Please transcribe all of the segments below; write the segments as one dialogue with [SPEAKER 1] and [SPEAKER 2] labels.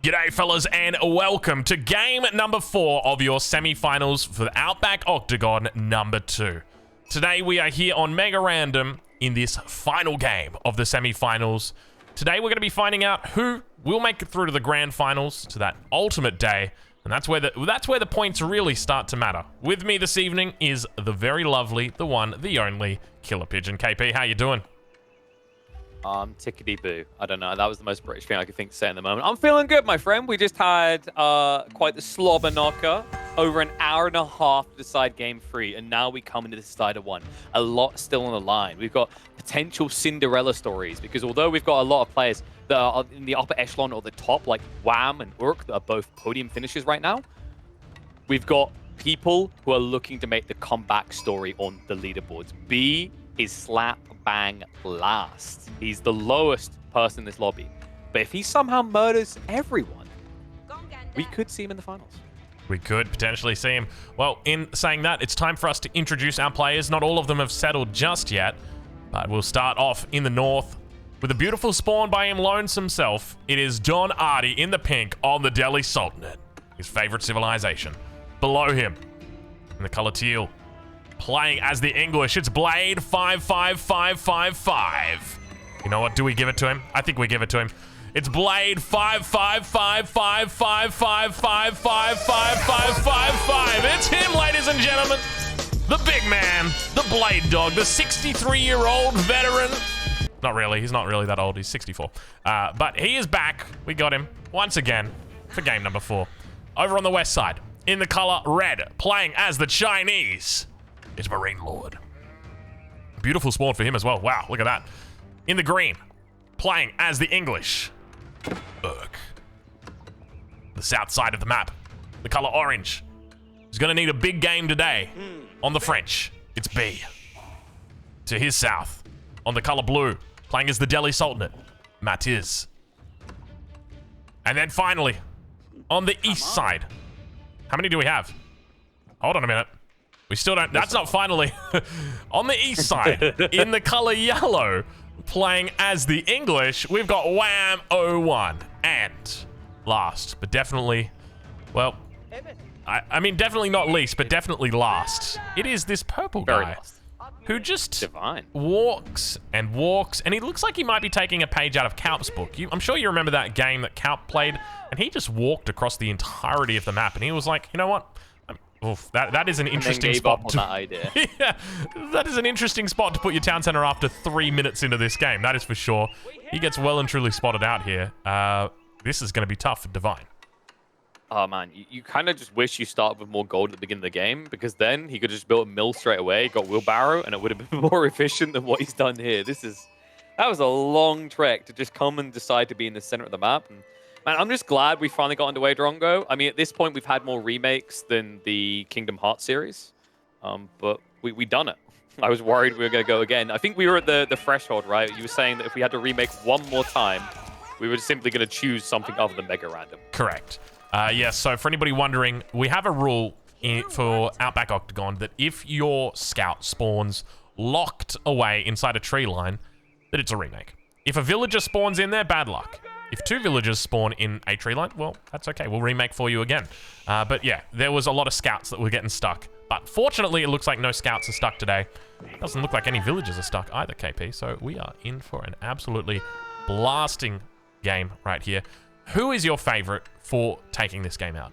[SPEAKER 1] G'day fellas and welcome to game number 4 of your semi-finals for the Outback Octagon number 2. Today we are here on Mega Random in this final game of the semi-finals. Today we're going to be finding out who will make it through to the grand finals, to that ultimate day, and that's where the points really start to matter. With me this evening is the very lovely, the one, the only Killer Pigeon. KP, how you doing?
[SPEAKER 2] Tickety-boo. I don't know. That was the most British thing I could think to say in the moment. I'm feeling good, my friend. We just had quite the slobber knocker. Over an hour and a half to decide game 3, and now we come into the decider 1. A lot still on the line. We've got potential Cinderella stories, because although we've got a lot of players that are in the upper echelon or the top, like Wham and Urk, that are both podium finishers right now, we've got people who are looking to make the comeback story on the leaderboards. B is slap bang last. He's the lowest person in this lobby. But if he somehow murders everyone, we could see him in the finals.
[SPEAKER 1] We could potentially see him. Well, in saying that, it's time for us to introduce our players. Not all of them have settled just yet, but we'll start off in the north with a beautiful spawn by him lonesome self. It is John Arty in the pink on the Delhi Sultanate, his favorite civilization. Below him, in the color teal, playing as the English, it's Blade 55555. You know what? Do we give it to him? I think we give it to him. It's Blade 55555555555. It's him, ladies and gentlemen. The big man, the Blade Dog, the 63-year-old veteran. Not really. He's not really that old. He's 64. But he is back. We got him once again for game number 4. Over on the west side, in the color red, playing as the Chinese, it's Marine Lord. Beautiful spawn for him as well. Wow, look at that. In the green, playing as the English, Urk. The south side of the map, the color orange. He's gonna need a big game today. On the French, it's B. To his south, on the color blue, playing as the Delhi Sultanate, Matiz. And then finally, on the east side, how many do we have? Hold on a minute. We still don't, that's not finally. On the east side, in the color yellow, playing as the English, we've got Wham 01. And last, but definitely, well, I mean, definitely not least, but definitely last. It is this purple guy who just walks, and he looks like he might be taking a page out of Kalp's book. I'm sure you remember that game that Kalp played, and he just walked across the entirety of the map, and he was like, you know what? Oof, that is an interesting spot.
[SPEAKER 2] That idea.
[SPEAKER 1] Yeah, that is an interesting spot to put your town center after 3 minutes into this game. That is for sure. He gets well and truly spotted out here. This is going to be tough for Divine.
[SPEAKER 2] Oh man, you kind of just wish you started with more gold at the beginning of the game, because then he could just build a mill straight away, got wheelbarrow, and it would have been more efficient than what he's done here. That was a long trek to just come and decide to be in the center of the map. And man, I'm just glad we finally got underway, Drongo. I mean, at this point, we've had more remakes than the Kingdom Hearts series, but we done it. I was worried we were going to go again. I think we were at the threshold, right? You were saying that if we had to remake one more time, we were simply going to choose something other than Mega Random.
[SPEAKER 1] Correct. Yes, so for anybody wondering, we have a rule for Outback Octagon that if your scout spawns locked away inside a tree line, that it's a remake. If a villager spawns in there, bad luck. If 2 villagers spawn in a tree line, well, that's okay. We'll remake for you again. But yeah, there was a lot of scouts that were getting stuck. But fortunately, it looks like no scouts are stuck today. Doesn't look like any villagers are stuck either, KP. So we are in for an absolutely blasting game right here. Who is your favorite for taking this game out?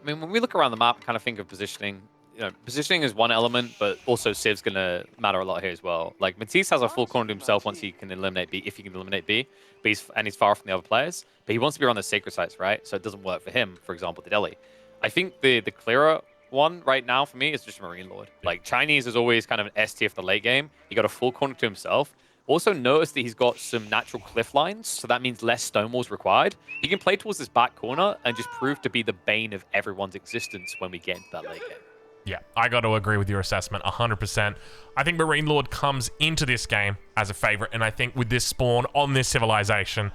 [SPEAKER 2] I mean, when we look around the map and kind of think of positioning, you know, positioning is one element, but also Civ's going to matter a lot here as well. Like, Matisse has a full corner to himself once he can eliminate B, if he can eliminate B, but he's far from the other players. But he wants to be around the sacred sites, right? So it doesn't work for him, for example, the Delhi. I think the clearer one right now for me is just Marine Lord. Like, Chinese is always kind of an S tier for the late game. He got a full corner to himself. Also notice that he's got some natural cliff lines, so that means less stone walls required. He can play towards this back corner and just prove to be the bane of everyone's existence when we get into that late game.
[SPEAKER 1] Yeah, I got to agree with your assessment 100%. I think Marine Lord comes into this game as a favorite, and I think with this spawn on this civilization,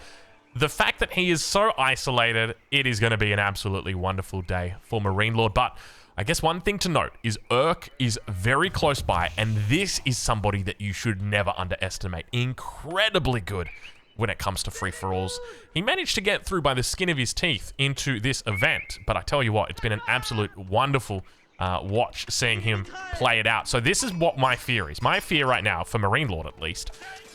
[SPEAKER 1] the fact that he is so isolated, it is going to be an absolutely wonderful day for Marine Lord. But I guess one thing to note is Urk is very close by, and this is somebody that you should never underestimate. Incredibly good when it comes to free-for-alls. He managed to get through by the skin of his teeth into this event, but I tell you what, it's been an absolute wonderful watch seeing him play it out. So this is what my fear is. My fear right now, for Marine Lord at least,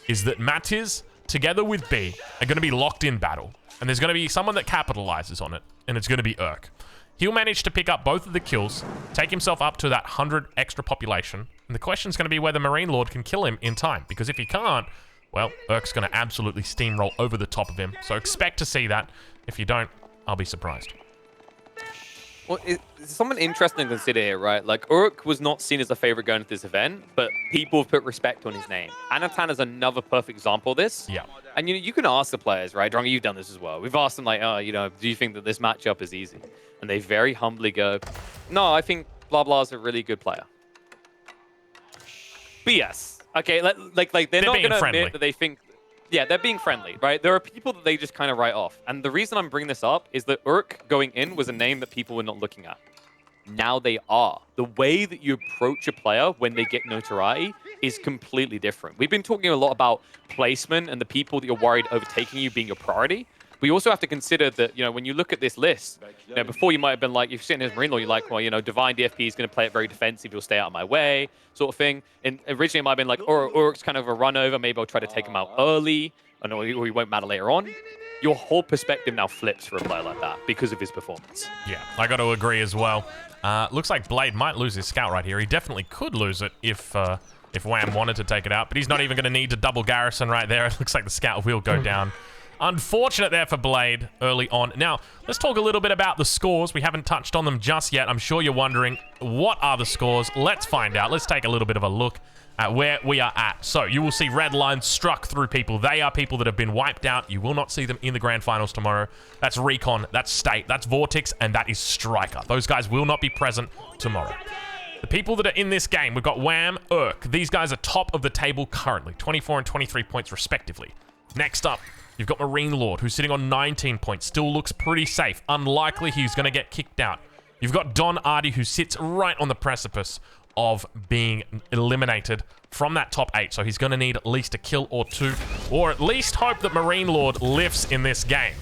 [SPEAKER 1] is that Matiz, together with B, are going to be locked in battle. And there's going to be someone that capitalizes on it, and it's going to be Urk. He'll manage to pick up both of the kills, take himself up to that 100 extra population, and the question's going to be whether Marine Lord can kill him in time, because if he can't, well, Urk's going to absolutely steamroll over the top of him. So expect to see that. If you don't, I'll be surprised.
[SPEAKER 2] Well, it's something interesting to consider here, right? Like, Urk was not seen as a favorite going to this event, but people have put respect on his name. Anatan is another perfect example of this.
[SPEAKER 1] Yeah.
[SPEAKER 2] And you can ask the players, right? Drongo, you've done this as well. We've asked them, like, oh, do you think that this matchup is easy? And they very humbly go, no, I think blah blah is a really good player. But yes, okay, like they're not going to admit that they think. Yeah, they're being friendly, right? There are people that they just kind of write off. And the reason I'm bringing this up is that Urk going in was a name that people were not looking at. Now they are. The way that you approach a player when they get notoriety is completely different. We've been talking a lot about placement and the people that you're worried overtaking you being your priority. We also have to consider that, when you look at this list, before you might have been like, you've seen as Marine Lord, you're like, well, Divine DFP is going to play it very defensive, he'll stay out of my way, sort of thing. And originally it might have been like, Urk's kind of a run over, maybe I'll try to take him out early, or he won't matter later on. Your whole perspective now flips for a player like that because of his performance.
[SPEAKER 1] Yeah, I got to agree as well. Looks like Blade might lose his scout right here. He definitely could lose it if Wham wanted to take it out, but he's not even going to need to double garrison right there. It looks like the scout will go down. Unfortunate there for Blade early on. Now, let's talk a little bit about the scores. We haven't touched on them just yet. I'm sure you're wondering, what are the scores? Let's find out. Let's take a little bit of a look at where we are at. So, you will see red lines struck through people. They are people that have been wiped out. You will not see them in the grand finals tomorrow. That's Recon, that's State, that's Vortex, and that is Striker. Those guys will not be present tomorrow. The people that are in this game, we've got Wham, Urk. These guys are top of the table currently, 24 and 23 points respectively. Next up, you've got Marine Lord, who's sitting on 19 points. Still looks pretty safe. Unlikely he's going to get kicked out. You've got Don Ardi, who sits right on the precipice of being eliminated from that top 8. So he's going to need at least a kill or two, or at least hope that Marine Lord lifts in this game.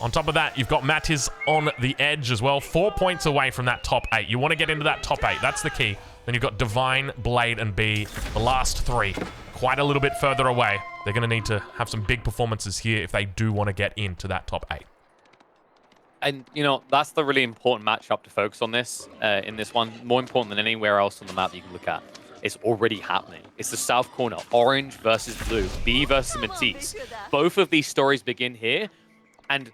[SPEAKER 1] On top of that, you've got Matiz on the edge as well. 4 points away from that top 8. You want to get into that top 8. That's the key. Then you've got Divine, Blade, and B. The last 3, quite a little bit further away. They're going to need to have some big performances here if they do want to get into that top 8.
[SPEAKER 2] And, that's the really important matchup to focus on this, in this one. More important than anywhere else on the map you can look at. It's already happening. It's the south corner. Orange versus blue. B versus Matisse. Both of these stories begin here. And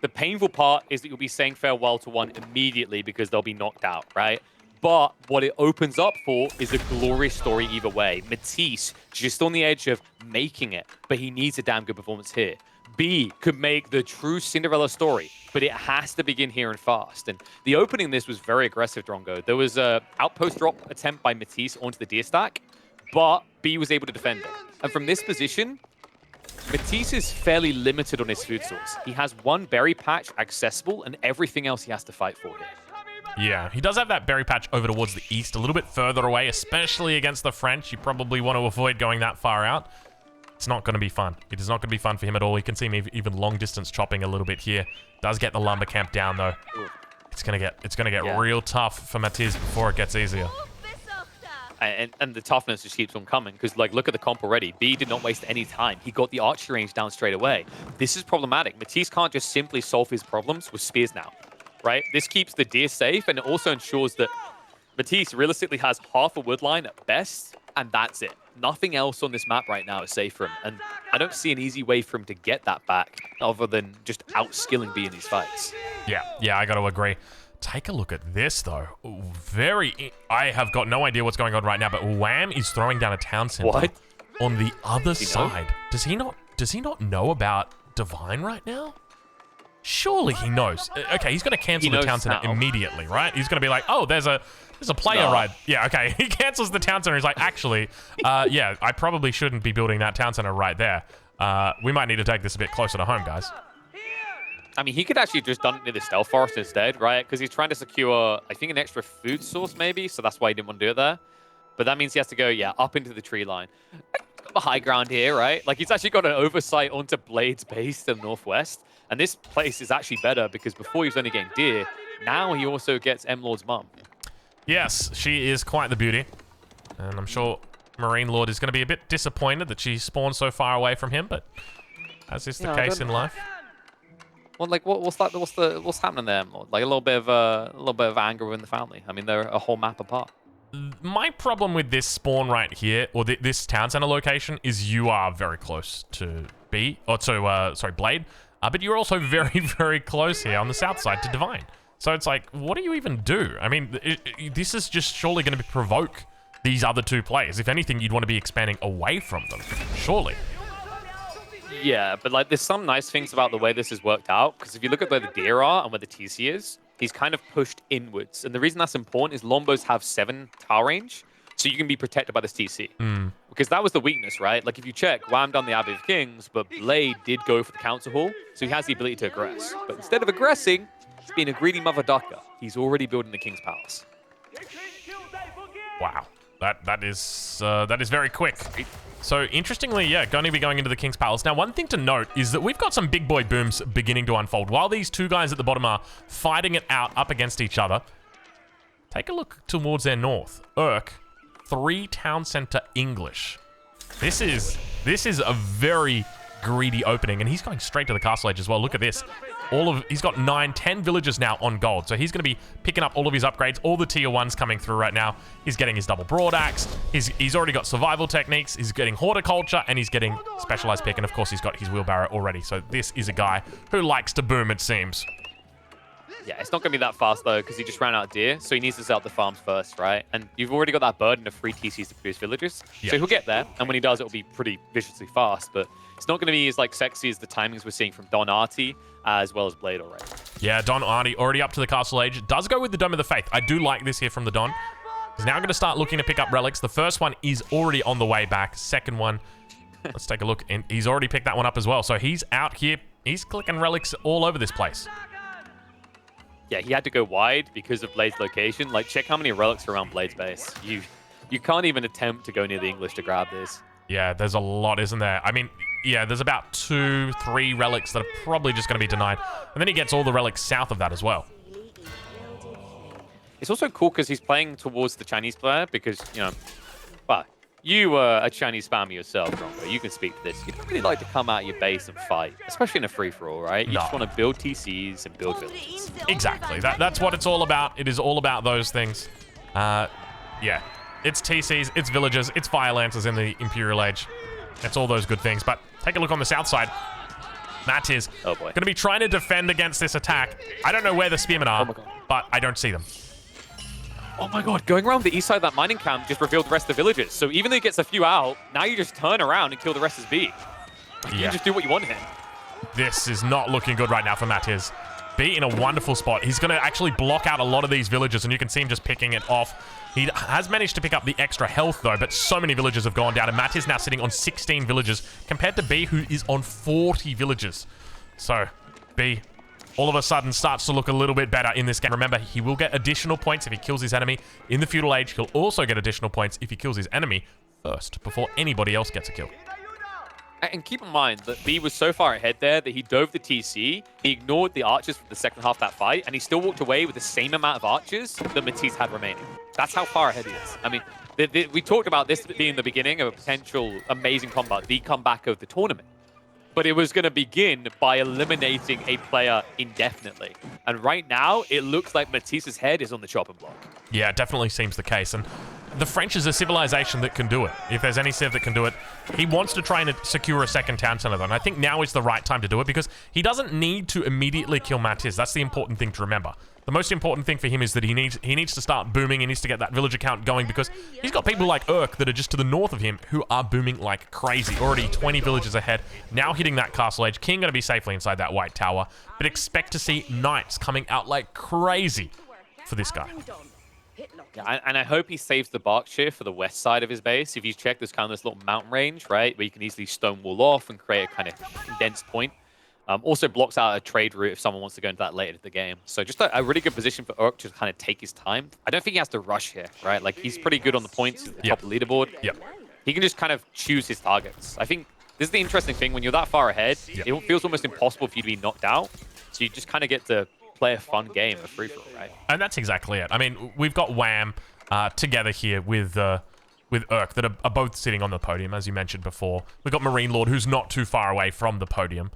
[SPEAKER 2] the painful part is that you'll be saying farewell to one immediately because they'll be knocked out, right? But what it opens up for is a glorious story either way. Matisse just on the edge of making it, but he needs a damn good performance here. B could make the true Cinderella story, but it has to begin here and fast. And the opening of this was very aggressive, Drongo. There was a outpost drop attempt by Matisse onto the deer stack, but B was able to defend it. And from this position, Matisse is fairly limited on his food source. He has one berry patch accessible and everything else he has to fight for here.
[SPEAKER 1] Yeah, he does have that berry patch over towards the east, a little bit further away, especially against the French. You probably want to avoid going that far out. It's not going to be fun. It is not going to be fun for him at all. You can see me even long distance chopping a little bit here. Does get the lumber camp down though. It's gonna get real tough for Matiz before it gets easier.
[SPEAKER 2] And the toughness just keeps on coming because, look at the comp already. B did not waste any time. He got the archery range down straight away. This is problematic. Matisse can't just simply solve his problems with spears now, right? This keeps the deer safe, and it also ensures that Matisse realistically has half a wood line at best, and that's it. Nothing else on this map right now is safe for him, and I don't see an easy way for him to get that back other than just outskilling B in these fights.
[SPEAKER 1] Yeah, I got to agree. Take a look at this, though. I have got no idea what's going on right now, but Wham is throwing down a town center on the other side. Does he not know about Divine right now? Surely he knows. Okay, he's going to cancel the town center immediately, right? He's going to be like, oh, there's a player right. Yeah, okay. He cancels the town center. He's like, actually, yeah, I probably shouldn't be building that town center right there. We might need to take this a bit closer to home, guys.
[SPEAKER 2] I mean, he could actually just done it near the stealth forest instead, right? Because he's trying to secure, I think, an extra food source maybe, so that's why he didn't want to do it there. But that means he has to go, yeah, up into the tree line. got the high ground here, right? Like, he's actually got an oversight onto Blade's base to the northwest. And this place is actually better because before he was only getting deer, now he also gets M-Lord's mum.
[SPEAKER 1] Yes, she is quite the beauty. And I'm sure Marine Lord is going to be a bit disappointed that she spawned so far away from him, but as is the case in life.
[SPEAKER 2] Well, like, what's happening there, Lord? Like a little bit of anger within the family. I mean, they're a whole map apart.
[SPEAKER 1] My problem with this spawn right here, or this town center location, is you are very close to Blade, but you're also very, very close here on the south side to Divine. So it's like, what do you even do? I mean, this is just surely going to provoke these other two players. If anything, you'd want to be expanding away from them, surely.
[SPEAKER 2] Yeah, but like, there's some nice things about the way this has worked out, because if you look at where the deer are and where the TC is, he's kind of pushed inwards. And the reason that's important is Lombos have 7 tower range, so you can be protected by this TC. Because that was the weakness, right? Like, if you check, Wham done the Abbey of Kings, but Blade did go for the Council Hall, so he has the ability to aggress. But instead of aggressing, he's being a greedy mother ducker. He's already building the King's Palace.
[SPEAKER 1] Wow, that is very quick. So interestingly, yeah, going to be going into the King's Palace. Now, one thing to note is that we've got some big boy booms beginning to unfold. While these two guys at the bottom are fighting it out up against each other, take a look towards their north. Urk, 3 town center English. This is a very greedy opening, and he's going straight to the castle edge as well. Look at this. He's got 9, 10 villages now on gold. So he's going to be picking up all of his upgrades, all the tier 1s coming through right now. He's getting his double broadaxe. He's already got survival techniques. He's getting horticulture, and he's getting specialized pick. And of course, he's got his wheelbarrow already. So this is a guy who likes to boom, it seems.
[SPEAKER 2] Yeah, it's not going to be that fast, though, because he just ran out of deer. So he needs to set up the farms first, right? And you've already got that burden of 3 TCs to produce villagers.
[SPEAKER 1] Yeah.
[SPEAKER 2] So he'll get there. And when he does, it'll be pretty viciously fast. But it's not going to be as like sexy as the timings we're seeing from Don Artie, as well as Blade already.
[SPEAKER 1] Yeah, Don Artie already up to the castle age. Does go with the Dome of the Faith. I do like this here from the Don. He's now going to start looking to pick up relics. The first one is already on the way back. Second one, let's take a look. And he's already picked that one up as well. So he's out here. He's clicking relics all over this place.
[SPEAKER 2] Yeah, he had to go wide because of Blade's location. Like, check how many relics are around Blade's base. You can't even attempt to go near the English to grab this.
[SPEAKER 1] Yeah, there's a lot, isn't there? I mean, yeah, there's about 2, 3 relics that are probably just going to be denied. And then he gets all the relics south of that as well.
[SPEAKER 2] It's also cool because he's playing towards the Chinese player because, well, you were a Chinese spammer yourself, Rongo. You can speak to this. You don't really like to come out of your base and fight, especially in a free-for-all, right? You just want to build TCs and build villages.
[SPEAKER 1] Exactly. That's what it's all about. It is all about those things. Yeah. It's TCs, it's villagers, it's fire lancers in the Imperial Age. It's all those good things. But take a look on the south side. Matt is going to be trying to defend against this attack. I don't know where the spearmen are, but I don't see them.
[SPEAKER 2] Oh my god, going around the east side of that mining camp just revealed the rest of the villages. So even though he gets a few out, now you just turn around and kill the rest as B. You can just do what you want here.
[SPEAKER 1] This is not looking good right now for Matiz. B in a wonderful spot. He's going to actually block out a lot of these villagers, and you can see him just picking it off. He has managed to pick up the extra health, though, but so many villagers have gone down, and Matt is now sitting on 16 villagers, compared to B, who is on 40 villagers. So, B, all of a sudden, starts to look a little bit better in this game. Remember, he will get additional points if he kills his enemy. In the Feudal Age, he'll also get additional points if he kills his enemy first, before anybody else gets a kill.
[SPEAKER 2] And keep in mind that B was so far ahead there that he dove the TC, he ignored the archers for the second half of that fight, and he still walked away with the same amount of archers that Matisse had remaining. That's how far ahead he is. I mean, we talked about this being the beginning of a potential amazing combat, the comeback of the tournament. But it was going to begin by eliminating a player indefinitely. And right now, it looks like Matisse's head is on the chopping block.
[SPEAKER 1] Yeah, it definitely seems the case. And the French is a civilization that can do it. If there's any civ that can do it, he wants to try and secure a second town center. And I think now is the right time to do it because he doesn't need to immediately kill Matisse. That's the important thing to remember. The most important thing for him is that he needs to start booming. He needs to get that villager count going because he's got people like Urk that are just to the north of him who are booming like crazy. Already 20 villages ahead. Now hitting that castle edge. King going to be safely inside that white tower. But expect to see knights coming out like crazy for this guy.
[SPEAKER 2] Yeah, and I hope he saves the Berkshire for the west side of his base. If you check, there's kind of this little mountain range, right, where you can easily stonewall off and create a kind of condensed point. Also blocks out a trade route if someone wants to go into that later in the game. So just a really good position for Urk to kind of take his time. I don't think he has to rush here, right? Like, he's pretty good on the points at the top of the leaderboard.
[SPEAKER 1] Yep.
[SPEAKER 2] he can just kind of choose his targets. I think this is the interesting thing. When you're that far ahead, it feels almost impossible for you to be knocked out. So you just kind of get to play a fun game, a free-for-all, right?
[SPEAKER 1] And that's exactly it. I mean, we've got Wham together here with Urk that are both sitting on the podium, as you mentioned before. We've got Marine Lord, who's not too far away from the podium.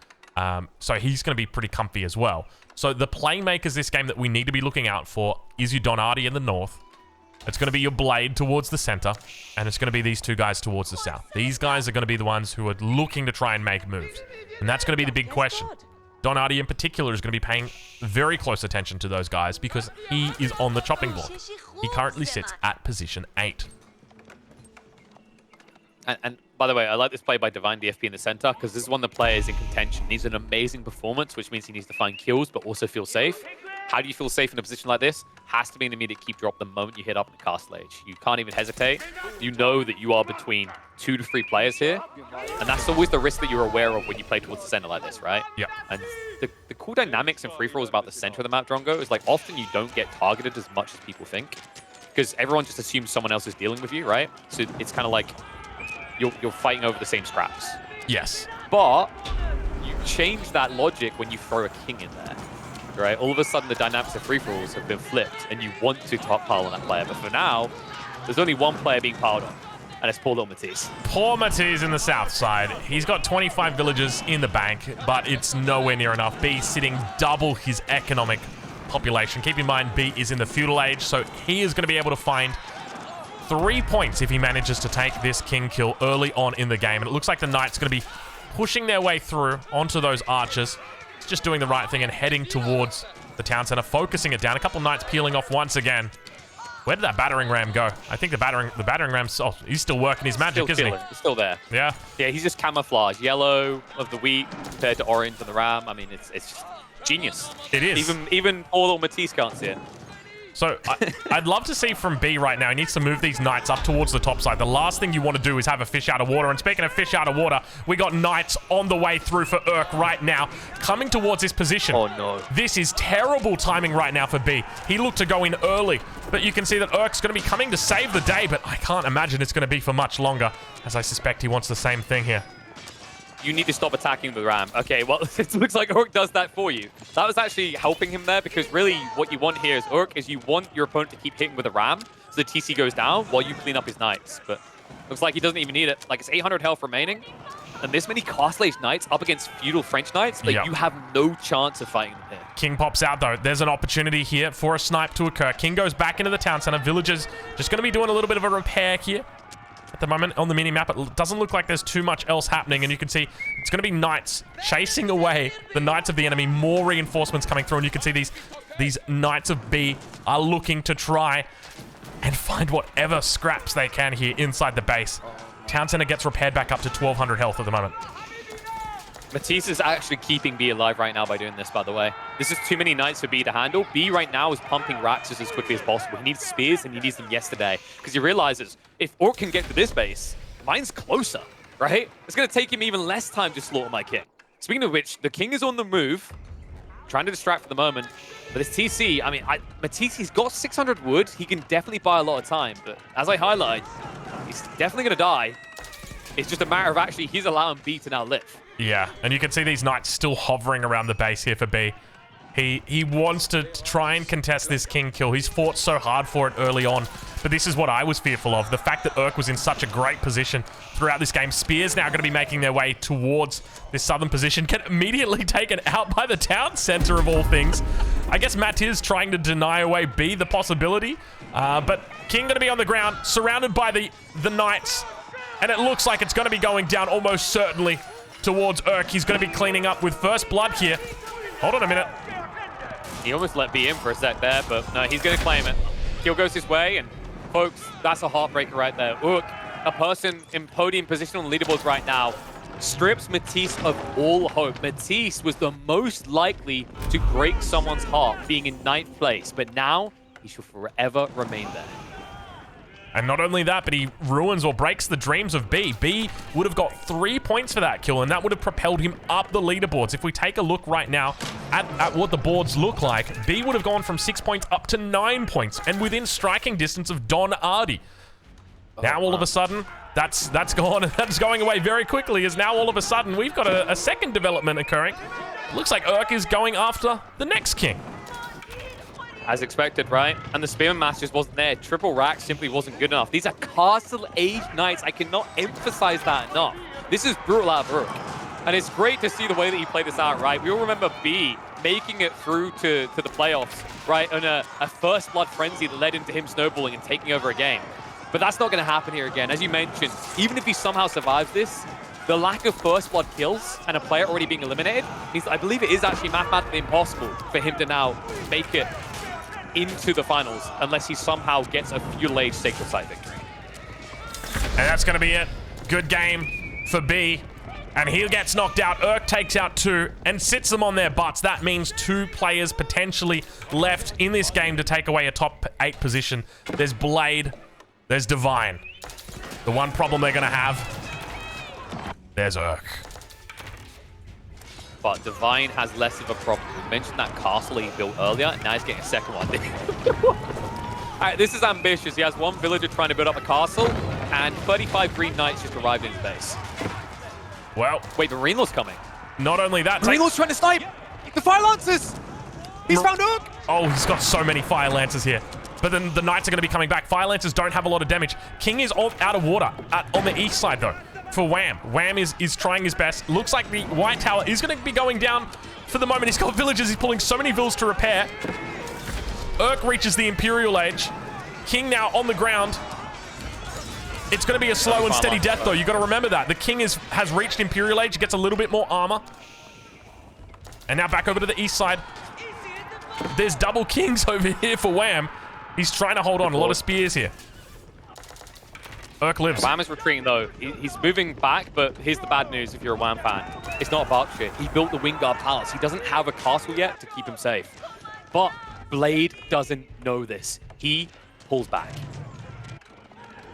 [SPEAKER 1] So he's going to be pretty comfy as well. So the playmakers this game that we need to be looking out for is your Donati in the north. It's going to be your Blade towards the center, and it's going to be these two guys towards the south. These guys are going to be the ones who are looking to try and make moves. And that's going to be the big question. Donati in particular is going to be paying very close attention to those guys because he is on the chopping block. He currently sits at position 8.
[SPEAKER 2] And by the way, I like this play by Divine DFP in the center because this is one of the players in contention. He's an amazing performance, which means he needs to find kills, but also feel safe. How do you feel safe in a position like this? Has to be an immediate keep drop the moment you hit up in the castle age. You can't even hesitate. You know that you are between 2 to 3 players here. And that's always the risk that you're aware of when you play towards the center like this, right?
[SPEAKER 1] Yeah.
[SPEAKER 2] And the cool dynamics in free-for-all about the center of the map, Drongo, is like often you don't get targeted as much as people think. Because everyone just assumes someone else is dealing with you, right? So it's kind of like you're fighting over the same scraps.
[SPEAKER 1] Yes.
[SPEAKER 2] But you change that logic when you throw a king in there. Right? All of a sudden, the dynamics of free-for-alls have been flipped, and you want to top pile on that player. But for now, there's only one player being piled on, and it's poor little Matisse.
[SPEAKER 1] Poor Matisse in the south side. He's got 25 villagers in the bank, but it's nowhere near enough. B sitting double his economic population. Keep in mind, B is in the feudal age, so he is going to be able to find 3 points if he manages to take this king kill early on in the game. And it looks like the Knight's going to be pushing their way through onto those archers. Just doing the right thing and heading towards the town center, focusing it down. A couple Knights peeling off once again. Where did that battering ram go? I think the battering ram's... Oh, he's still working his magic, isn't he?
[SPEAKER 2] He's still there.
[SPEAKER 1] Yeah.
[SPEAKER 2] Yeah, he's just camouflage. Yellow of the wheat compared to orange on the ram. I mean, it's just genius.
[SPEAKER 1] It is.
[SPEAKER 2] Even poor little Matisse can't see it.
[SPEAKER 1] So I'd love to see from B right now. He needs to move these Knights up towards the top side. The last thing you want to do is have a fish out of water. And speaking of fish out of water, we got Knights on the way through for Urk right now, coming towards this position.
[SPEAKER 2] Oh, no.
[SPEAKER 1] This is terrible timing right now for B. He looked to go in early, but you can see that Urk's going to be coming to save the day, but I can't imagine it's going to be for much longer, as I suspect he wants the same thing here.
[SPEAKER 2] You need to stop attacking the ram. Okay, well, it looks like Urk does that for you. That was actually helping him there because really what you want here is Urk is you want your opponent to keep hitting with a ram so the TC goes down while you clean up his Knights. But looks like he doesn't even need it. Like, it's 800 health remaining. And this many Castle Age Knights up against feudal French Knights, like, you have no chance of fighting them here.
[SPEAKER 1] King pops out, though. There's an opportunity here for a snipe to occur. King goes back into the town center. Villagers just going to be doing a little bit of a repair here. At the moment on the mini-map, it doesn't look like there's too much else happening, and you can see it's going to be Knights chasing away the Knights of the enemy. More reinforcements coming through, and you can see these Knights of B are looking to try and find whatever scraps they can here inside the base. Town Center gets repaired back up to 1,200 health at the moment.
[SPEAKER 2] Matisse is actually keeping B alive right now by doing this, by the way. This is too many Knights for B to handle. B right now is pumping Raxus as quickly as possible. He needs spears and he needs them yesterday. Because he realizes if Orc can get to this base, mine's closer, right? It's going to take him even less time to slaughter my king. Speaking of which, the king is on the move, trying to distract for the moment. But this TC, I mean, Matisse, he's got 600 wood. He can definitely buy a lot of time. But as I highlight, he's definitely going to die. It's just a matter of actually he's allowing B to now live.
[SPEAKER 1] Yeah, and you can see these Knights still hovering around the base here for B. He wants to try and contest this king kill. He's fought so hard for it early on, but this is what I was fearful of. The fact that Urk was in such a great position throughout this game. Spears now going to be making their way towards this southern position. Get immediately taken out by the town center of all things. I guess Matt is trying to deny away B the possibility, but King going to be on the ground, surrounded by the Knights, and it looks like it's going to be going down almost certainly towards Urk. He's going to be cleaning up with first blood here. Hold on a minute.
[SPEAKER 2] He almost let B in for a sec there, but no, he's going to claim it. Kill goes his way, and folks, that's a heartbreaker right there. Urk, a person in podium position on the leaderboards right now, strips Matisse of all hope. Matisse was the most likely to break someone's heart being in 9th place, but now he shall forever remain there.
[SPEAKER 1] And not only that, but he ruins or breaks the dreams of B. B would have got 3 points for that kill, and that would have propelled him up the leaderboards. If we take a look right now at what the boards look like, B would have gone from 6 points up to 9 points, and within striking distance of Don Ardi. Now, all of a sudden, That's gone. That's going away very quickly, as now all of a sudden we've got a second development occurring. Looks like Urk is going after the next king.
[SPEAKER 2] As expected, right? And the Spearman Mass just wasn't there. Triple rack simply wasn't good enough. These are Castle Age Knights. I cannot emphasize that enough. This is brutal out of Urk. And it's great to see the way that he played this out, right? We all remember B making it through to the playoffs, right? On a first blood frenzy that led into him snowballing and taking over a game. But that's not going to happen here again. As you mentioned, even if he somehow survives this, the lack of first blood kills and a player already being eliminated means I believe it is actually mathematically impossible for him to now make it into the finals unless he somehow gets a feudal age sacred side victory.
[SPEAKER 1] And that's going to be it. Good game for B. And he gets knocked out. Urk takes out 2 and sits them on their butts. That means 2 players potentially left in this game to take away a top 8 position. There's Blade. There's Divine. The one problem they're going to have, there's Urk.
[SPEAKER 2] But Divine has less of a problem. We mentioned that castle he built earlier, and now he's getting a second one. All right, this is ambitious. He has 1 villager trying to build up a castle, and 35 Green Knights just arrived in his base.
[SPEAKER 1] Well,
[SPEAKER 2] wait, Marine Lord's coming.
[SPEAKER 1] Not only that,
[SPEAKER 2] Marine Lord's trying to snipe the Fire Lancers. He's found Urk.
[SPEAKER 1] Oh, he's got so many Fire Lancers here. But then the Knights are going to be coming back. Fire Lancers don't have a lot of damage. King is out of water on the east side, though, for Wham. Wham is trying his best. Looks like the White Tower is going to be going down for the moment. He's got villagers. He's pulling so many villas to repair. Urk reaches the Imperial Age. King now on the ground. It's going to be a slow and steady death, though. You've got to remember that. The King has reached Imperial Age, gets a little bit more armor. And now back over to the east side. There's double Kings over here for Wham. He's trying to hold on. A lot of spears here. Urk lives.
[SPEAKER 2] Wham is retreating, though. He's moving back, but here's the bad news if you're a Wham fan. It's not a Berkshire. He built the Wingard Palace. He doesn't have a castle yet to keep him safe. But Blade doesn't know this. He pulls back.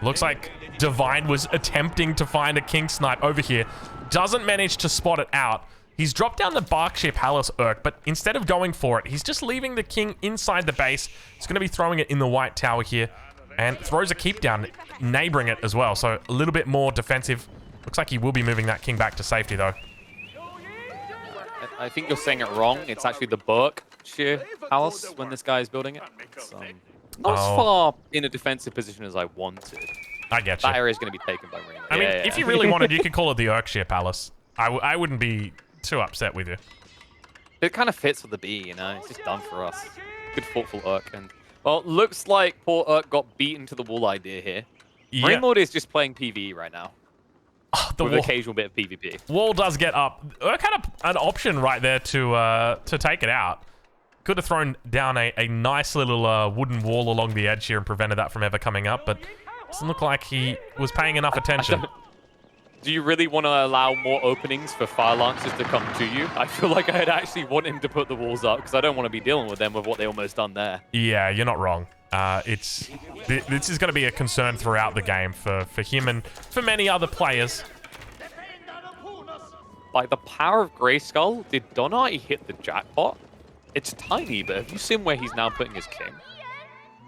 [SPEAKER 1] Looks like Divine was attempting to find a King Snipe over here. Doesn't manage to spot it out. He's dropped down the Berkshire Palace, Urk, but instead of going for it, he's just leaving the King inside the base. He's going to be throwing it in the White Tower here and throws a keep down, neighboring it as well. So a little bit more defensive. Looks like he will be moving that King back to safety, though.
[SPEAKER 2] I think you're saying it wrong. It's actually the Berkshire Palace when this guy is building it. It's, not as far in a defensive position as I wanted.
[SPEAKER 1] I get you.
[SPEAKER 2] That area is going to be taken by Marine.
[SPEAKER 1] I mean, if you really wanted, you could call it the Urkshire Palace. I wouldn't be too upset with you.
[SPEAKER 2] It kind of fits with the B, you know? It's just done for us. Good thoughtful Urk. And, well, looks like poor Urk got beaten to the wall idea here. Yeah. Marine Lord is just playing PvE right now. With an occasional bit of PvP.
[SPEAKER 1] Wall does get up. Urk had an option right there to take it out. Could have thrown down a nice little wooden wall along the edge here and prevented that from ever coming up, but doesn't look like he was paying enough attention.
[SPEAKER 2] Do you really want to allow more openings for Fire Lancers to come to you? I feel like I'd actually want him to put the walls up because I don't want to be dealing with them with what they almost done there.
[SPEAKER 1] Yeah, you're not wrong. This is going to be a concern throughout the game for him and for many other players.
[SPEAKER 2] Like the power of Greyskull, did Donati hit the jackpot? It's tiny, but have you seen where he's now putting his king?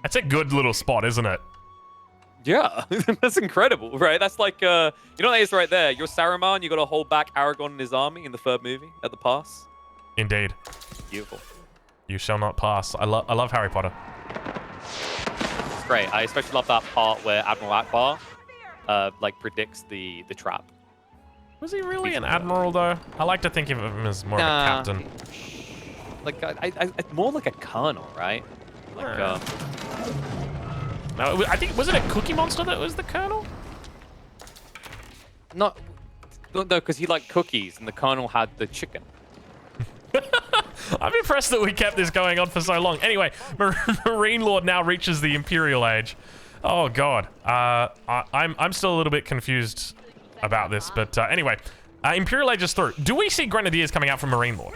[SPEAKER 1] That's a good little spot, isn't it?
[SPEAKER 2] Yeah, that's incredible, right? That's like, you know what that is right there? You're Saruman, you got to hold back Aragorn and his army in the third movie at the pass.
[SPEAKER 1] Indeed.
[SPEAKER 2] Beautiful.
[SPEAKER 1] You shall not pass. I love Harry Potter.
[SPEAKER 2] It's great. I especially love that part where Admiral Akbar, like, predicts the trap.
[SPEAKER 1] Was he really an admiral, though? I like to think of him as more of a captain.
[SPEAKER 2] Like, more like a colonel, right? Like,
[SPEAKER 1] no, I think, was it a Cookie Monster that was the colonel?
[SPEAKER 2] No, because he liked cookies and the colonel had the chicken.
[SPEAKER 1] I'm impressed that we kept this going on for so long. Anyway, Marine Lord now reaches the Imperial Age. Oh, God. I'm still a little bit confused about this, but anyway. Imperial Age is through. Do we see Grenadiers coming out from Marine Lord?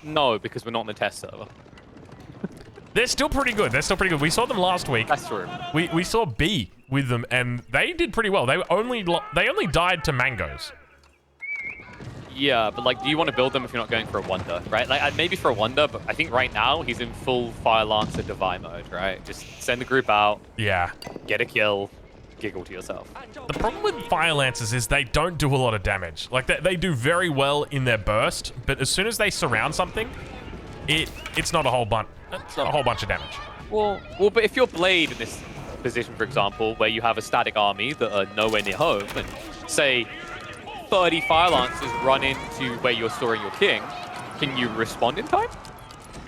[SPEAKER 2] No, because we're not in the test server.
[SPEAKER 1] They're still pretty good. They're still pretty good. We saw them last week.
[SPEAKER 2] That's true.
[SPEAKER 1] We saw B with them, and they did pretty well. They only died to mangoes.
[SPEAKER 2] Yeah, but like, do you want to build them if you're not going for a wonder, right? Like, maybe for a wonder, but I think right now he's in full Fire Lancer Divine mode, right? Just send the group out.
[SPEAKER 1] Yeah.
[SPEAKER 2] Get a kill. Giggle to yourself.
[SPEAKER 1] The problem with Fire Lancers is they don't do a lot of damage. Like, they do very well in their burst, but as soon as they surround something, it's not a whole bunch. It's not a whole bunch of damage.
[SPEAKER 2] Well, but if you're Blade in this position, for example, where you have a static army that are nowhere near home, and say 30 Fire Lancers run into where you're storing your king, can you respond in time?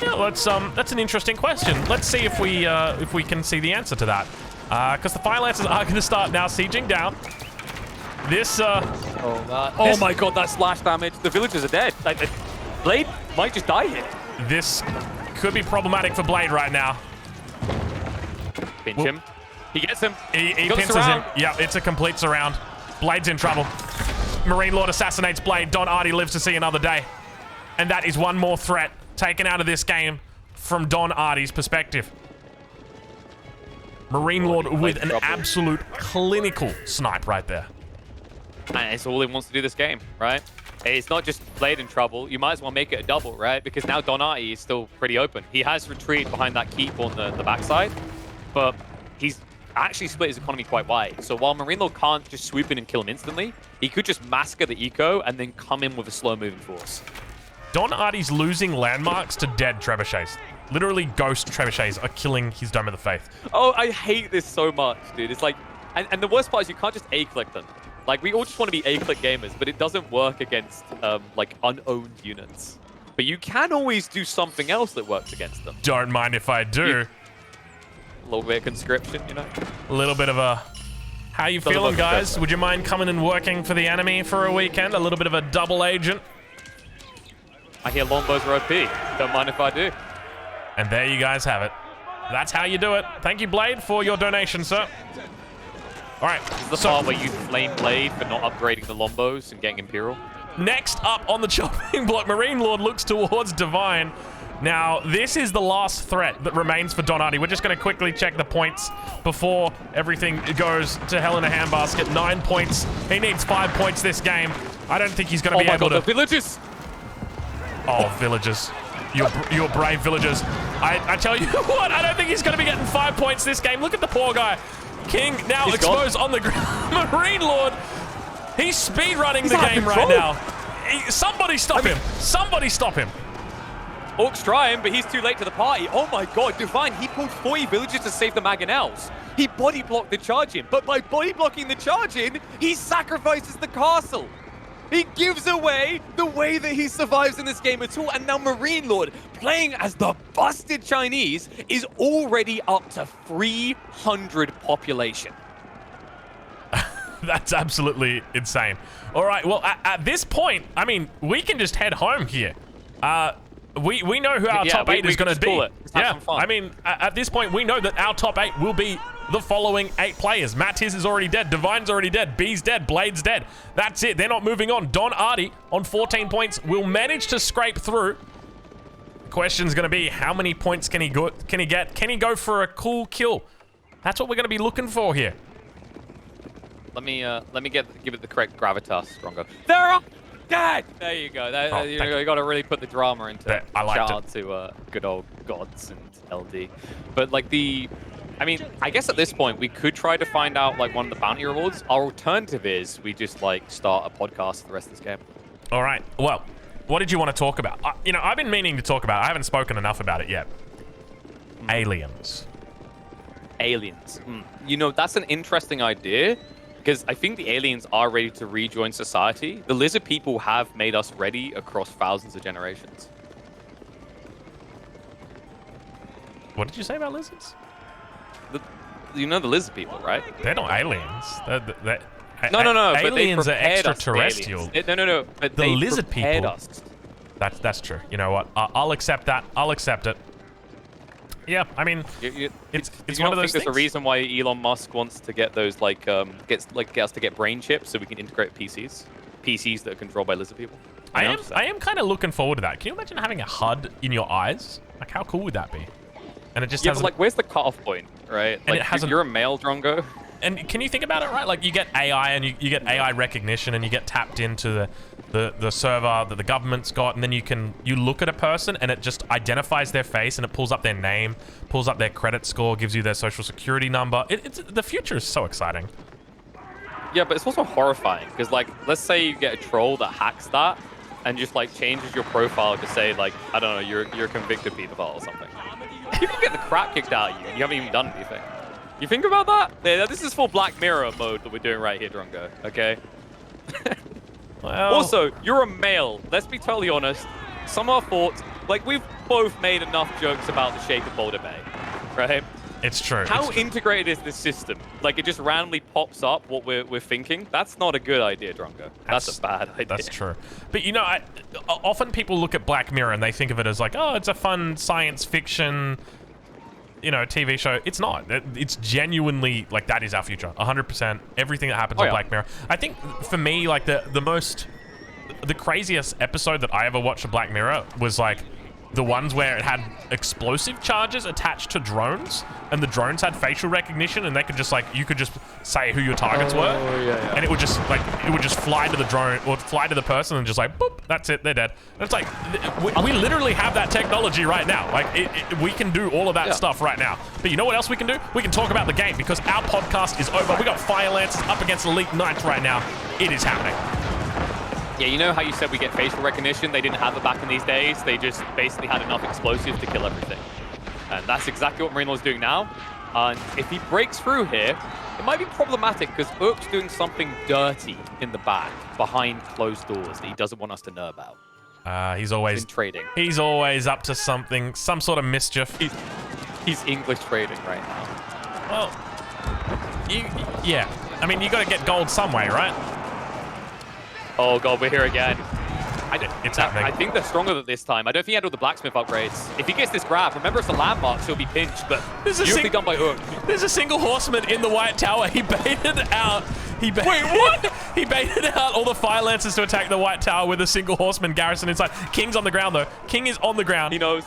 [SPEAKER 1] Yeah, that's an interesting question. Let's see if we can see the answer to that. Because the Fire Lancers are going to start now sieging down. This,
[SPEAKER 2] oh my god, that splash damage. The villagers are dead. Like, Blade might just die here.
[SPEAKER 1] This could be problematic for Blade right now.
[SPEAKER 2] Pinch him. He gets him.
[SPEAKER 1] He pinces him. Yeah, it's a complete surround. Blade's in trouble. Marine Lord assassinates Blade. Don Artie lives to see another day. And that is one more threat taken out of this game from Don Artie's perspective. Marine Lord with an absolute clinical snipe right there.
[SPEAKER 2] And it's all he wants to do this game, right? It's not just Blade in trouble. You might as well make it a double, right? Because now Don Artie is still pretty open. He has retreated behind that keep on the backside, but he's actually split his economy quite wide. So while Marine Lord can't just swoop in and kill him instantly, he could just massacre the eco and then come in with a slow-moving force.
[SPEAKER 1] Don Artie's losing landmarks to dead trebuchets. Literally, ghost trebuchets are killing his Dome of the Faith.
[SPEAKER 2] Oh, I hate this so much, dude. It's like, and the worst part is you can't just A-click them. Like, we all just want to be A-click gamers, but it doesn't work against, like, unowned units. But you can always do something else that works against them.
[SPEAKER 1] Don't mind if I do.
[SPEAKER 2] A little bit of conscription, you know?
[SPEAKER 1] A little bit of a... How you feeling, guys? Would you mind coming and working for the enemy for a weekend? A little bit of a double agent?
[SPEAKER 2] I hear longbows are OP. Don't mind if I do.
[SPEAKER 1] And there you guys have it. That's how you do it. Thank you, Blade, for your donation, sir. All right.
[SPEAKER 2] This is the part where you flame Blade for not upgrading the Lombos and getting Imperial.
[SPEAKER 1] Next up on the chopping block, Marine Lord looks towards Divine. Now, this is the last threat that remains for Don Artie. We're just going to quickly check the points before everything goes to hell in a handbasket. 9 points. He needs 5 points this game. I don't think he's going to be able to...
[SPEAKER 2] The villagers!
[SPEAKER 1] Oh, villagers. You're brave villagers. I tell you what, I don't think he's going to be getting 5 points this game. Look at the poor guy. King now exposed on the ground. Marine Lord, he's speedrunning the game right now. Somebody stop him. Somebody stop him.
[SPEAKER 2] Orc's trying, but he's too late to the party. Oh my god, Divine, he pulled 40 villagers to save the Mangonels. He body blocked the charge in, but by body blocking the charge in, he sacrifices the castle. He gives away the way that he survives in this game at all, and now Marine Lord, playing as the busted Chinese, is already up to 300 population.
[SPEAKER 1] That's absolutely insane. All right, well, at this point, I mean, we can just head home here. We know who our top 8 is going to be. Yeah, I mean, at this point, we know that our top 8 will be the following 8 players. Mattiz is already dead. Divine's already dead. B's dead. Blade's dead. That's it. They're not moving on. Don Artie on 14 points will manage to scrape through. The question's going to be, how many points can he get? Can he go for a cool kill? That's what we're going to be looking for here.
[SPEAKER 2] Let me give it the correct gravitas, Strongo. They're all dead. There you go. You got to really put the drama into it.
[SPEAKER 1] I liked
[SPEAKER 2] Shout out to good old gods and LD. But like I mean, I guess at this point we could try to find out like one of the bounty rewards. Our alternative is we just like start a podcast for the rest of this game.
[SPEAKER 1] All right. Well, what did you want to talk about? You know, I've been meaning to talk about it. I haven't spoken enough about it yet. Aliens.
[SPEAKER 2] Aliens. You know, that's an interesting idea because I think the aliens are ready to rejoin society. The lizard people have made us ready across thousands of generations.
[SPEAKER 1] What did you say about lizards?
[SPEAKER 2] You know the lizard people, right?
[SPEAKER 1] They're not aliens.
[SPEAKER 2] No.
[SPEAKER 1] Aliens are extraterrestrial.
[SPEAKER 2] No. But
[SPEAKER 1] the lizard people.
[SPEAKER 2] Us.
[SPEAKER 1] That's true. You know what? I'll accept that. I'll accept it. Yeah, I mean, it's one of those things.
[SPEAKER 2] There's a reason why Elon Musk wants to get those get us to get brain chips so we can integrate PCs that are controlled by lizard people.
[SPEAKER 1] I am kind of looking forward to that. Can you imagine having a HUD in your eyes? Like, how cool would that be? And it just
[SPEAKER 2] but like, where's the cutoff point, right?
[SPEAKER 1] And
[SPEAKER 2] like, you're a male Drongo.
[SPEAKER 1] And can you think about it, right? Like, you get AI and you get AI recognition and you get tapped into the server that the government's got, and then you look at a person and it just identifies their face and it pulls up their name, pulls up their credit score, gives you their social security number. The future is so exciting.
[SPEAKER 2] Yeah, but it's also horrifying because, like, let's say you get a troll that hacks that and just like changes your profile to say, like, I don't know, you're a convicted pedophile or something. You can get the crap kicked out of you. You haven't even done anything. You think about that? Yeah, this is full Black Mirror mode that we're doing right here, Drongo. Okay.
[SPEAKER 1] Well,
[SPEAKER 2] also, you're a male. Let's be totally honest. Some of our thoughts, like, we've both made enough jokes about the shape of Boulder Bay, right?
[SPEAKER 1] it's true.
[SPEAKER 2] How
[SPEAKER 1] It's true.
[SPEAKER 2] integrated is this system? Like, it just randomly pops up what we're thinking? That's not a good idea, Drongo. That's a bad idea.
[SPEAKER 1] That's true. But, you know, often people look at Black Mirror and they think of it as like, oh, it's a fun science fiction, you know, TV show. It's not. It's genuinely, like, that is our future. 100%. Everything that happens on Black Mirror. I think, for me, like, the craziest episode that I ever watched of Black Mirror was, like, the ones where it had explosive charges attached to drones, and the drones had facial recognition, and they could just, like, you could just say who your targets were, and it would just, like, fly to the drone, or fly to the person, and just like, boop, that's it, they're dead. And it's like, we literally have that technology right now. Like, we can do all of that stuff right now. But you know what else we can do? We can talk about the game, because our podcast is over. We got Fire Lances up against Elite Knights right now. It is happening.
[SPEAKER 2] Yeah, you know how you said we get facial recognition? They didn't have it back in these days. They just basically had enough explosives to kill everything. And that's exactly what Marine Law's doing now. And if he breaks through here, it might be problematic because Urk's doing something dirty in the back, behind closed doors that he doesn't want us to know about.
[SPEAKER 1] He's always
[SPEAKER 2] in trading.
[SPEAKER 1] He's always up to something, some sort of mischief.
[SPEAKER 2] He's English trading right now.
[SPEAKER 1] Well, yeah. I mean, you got to get gold some way, right?
[SPEAKER 2] Oh god, we're here again.
[SPEAKER 1] It's happening.
[SPEAKER 2] I think they're stronger this time. I don't think he had all the blacksmith upgrades. If he gets this grab, remember it's a landmark, so he'll be pinched, but beautifully done by Urk.
[SPEAKER 1] There's a single horseman in the White Tower. He baited out. Wait, what? He baited out all the Fire Lancers to attack the White Tower with a single horseman garrison inside. King's on the ground, though. King is on the ground.
[SPEAKER 2] He knows.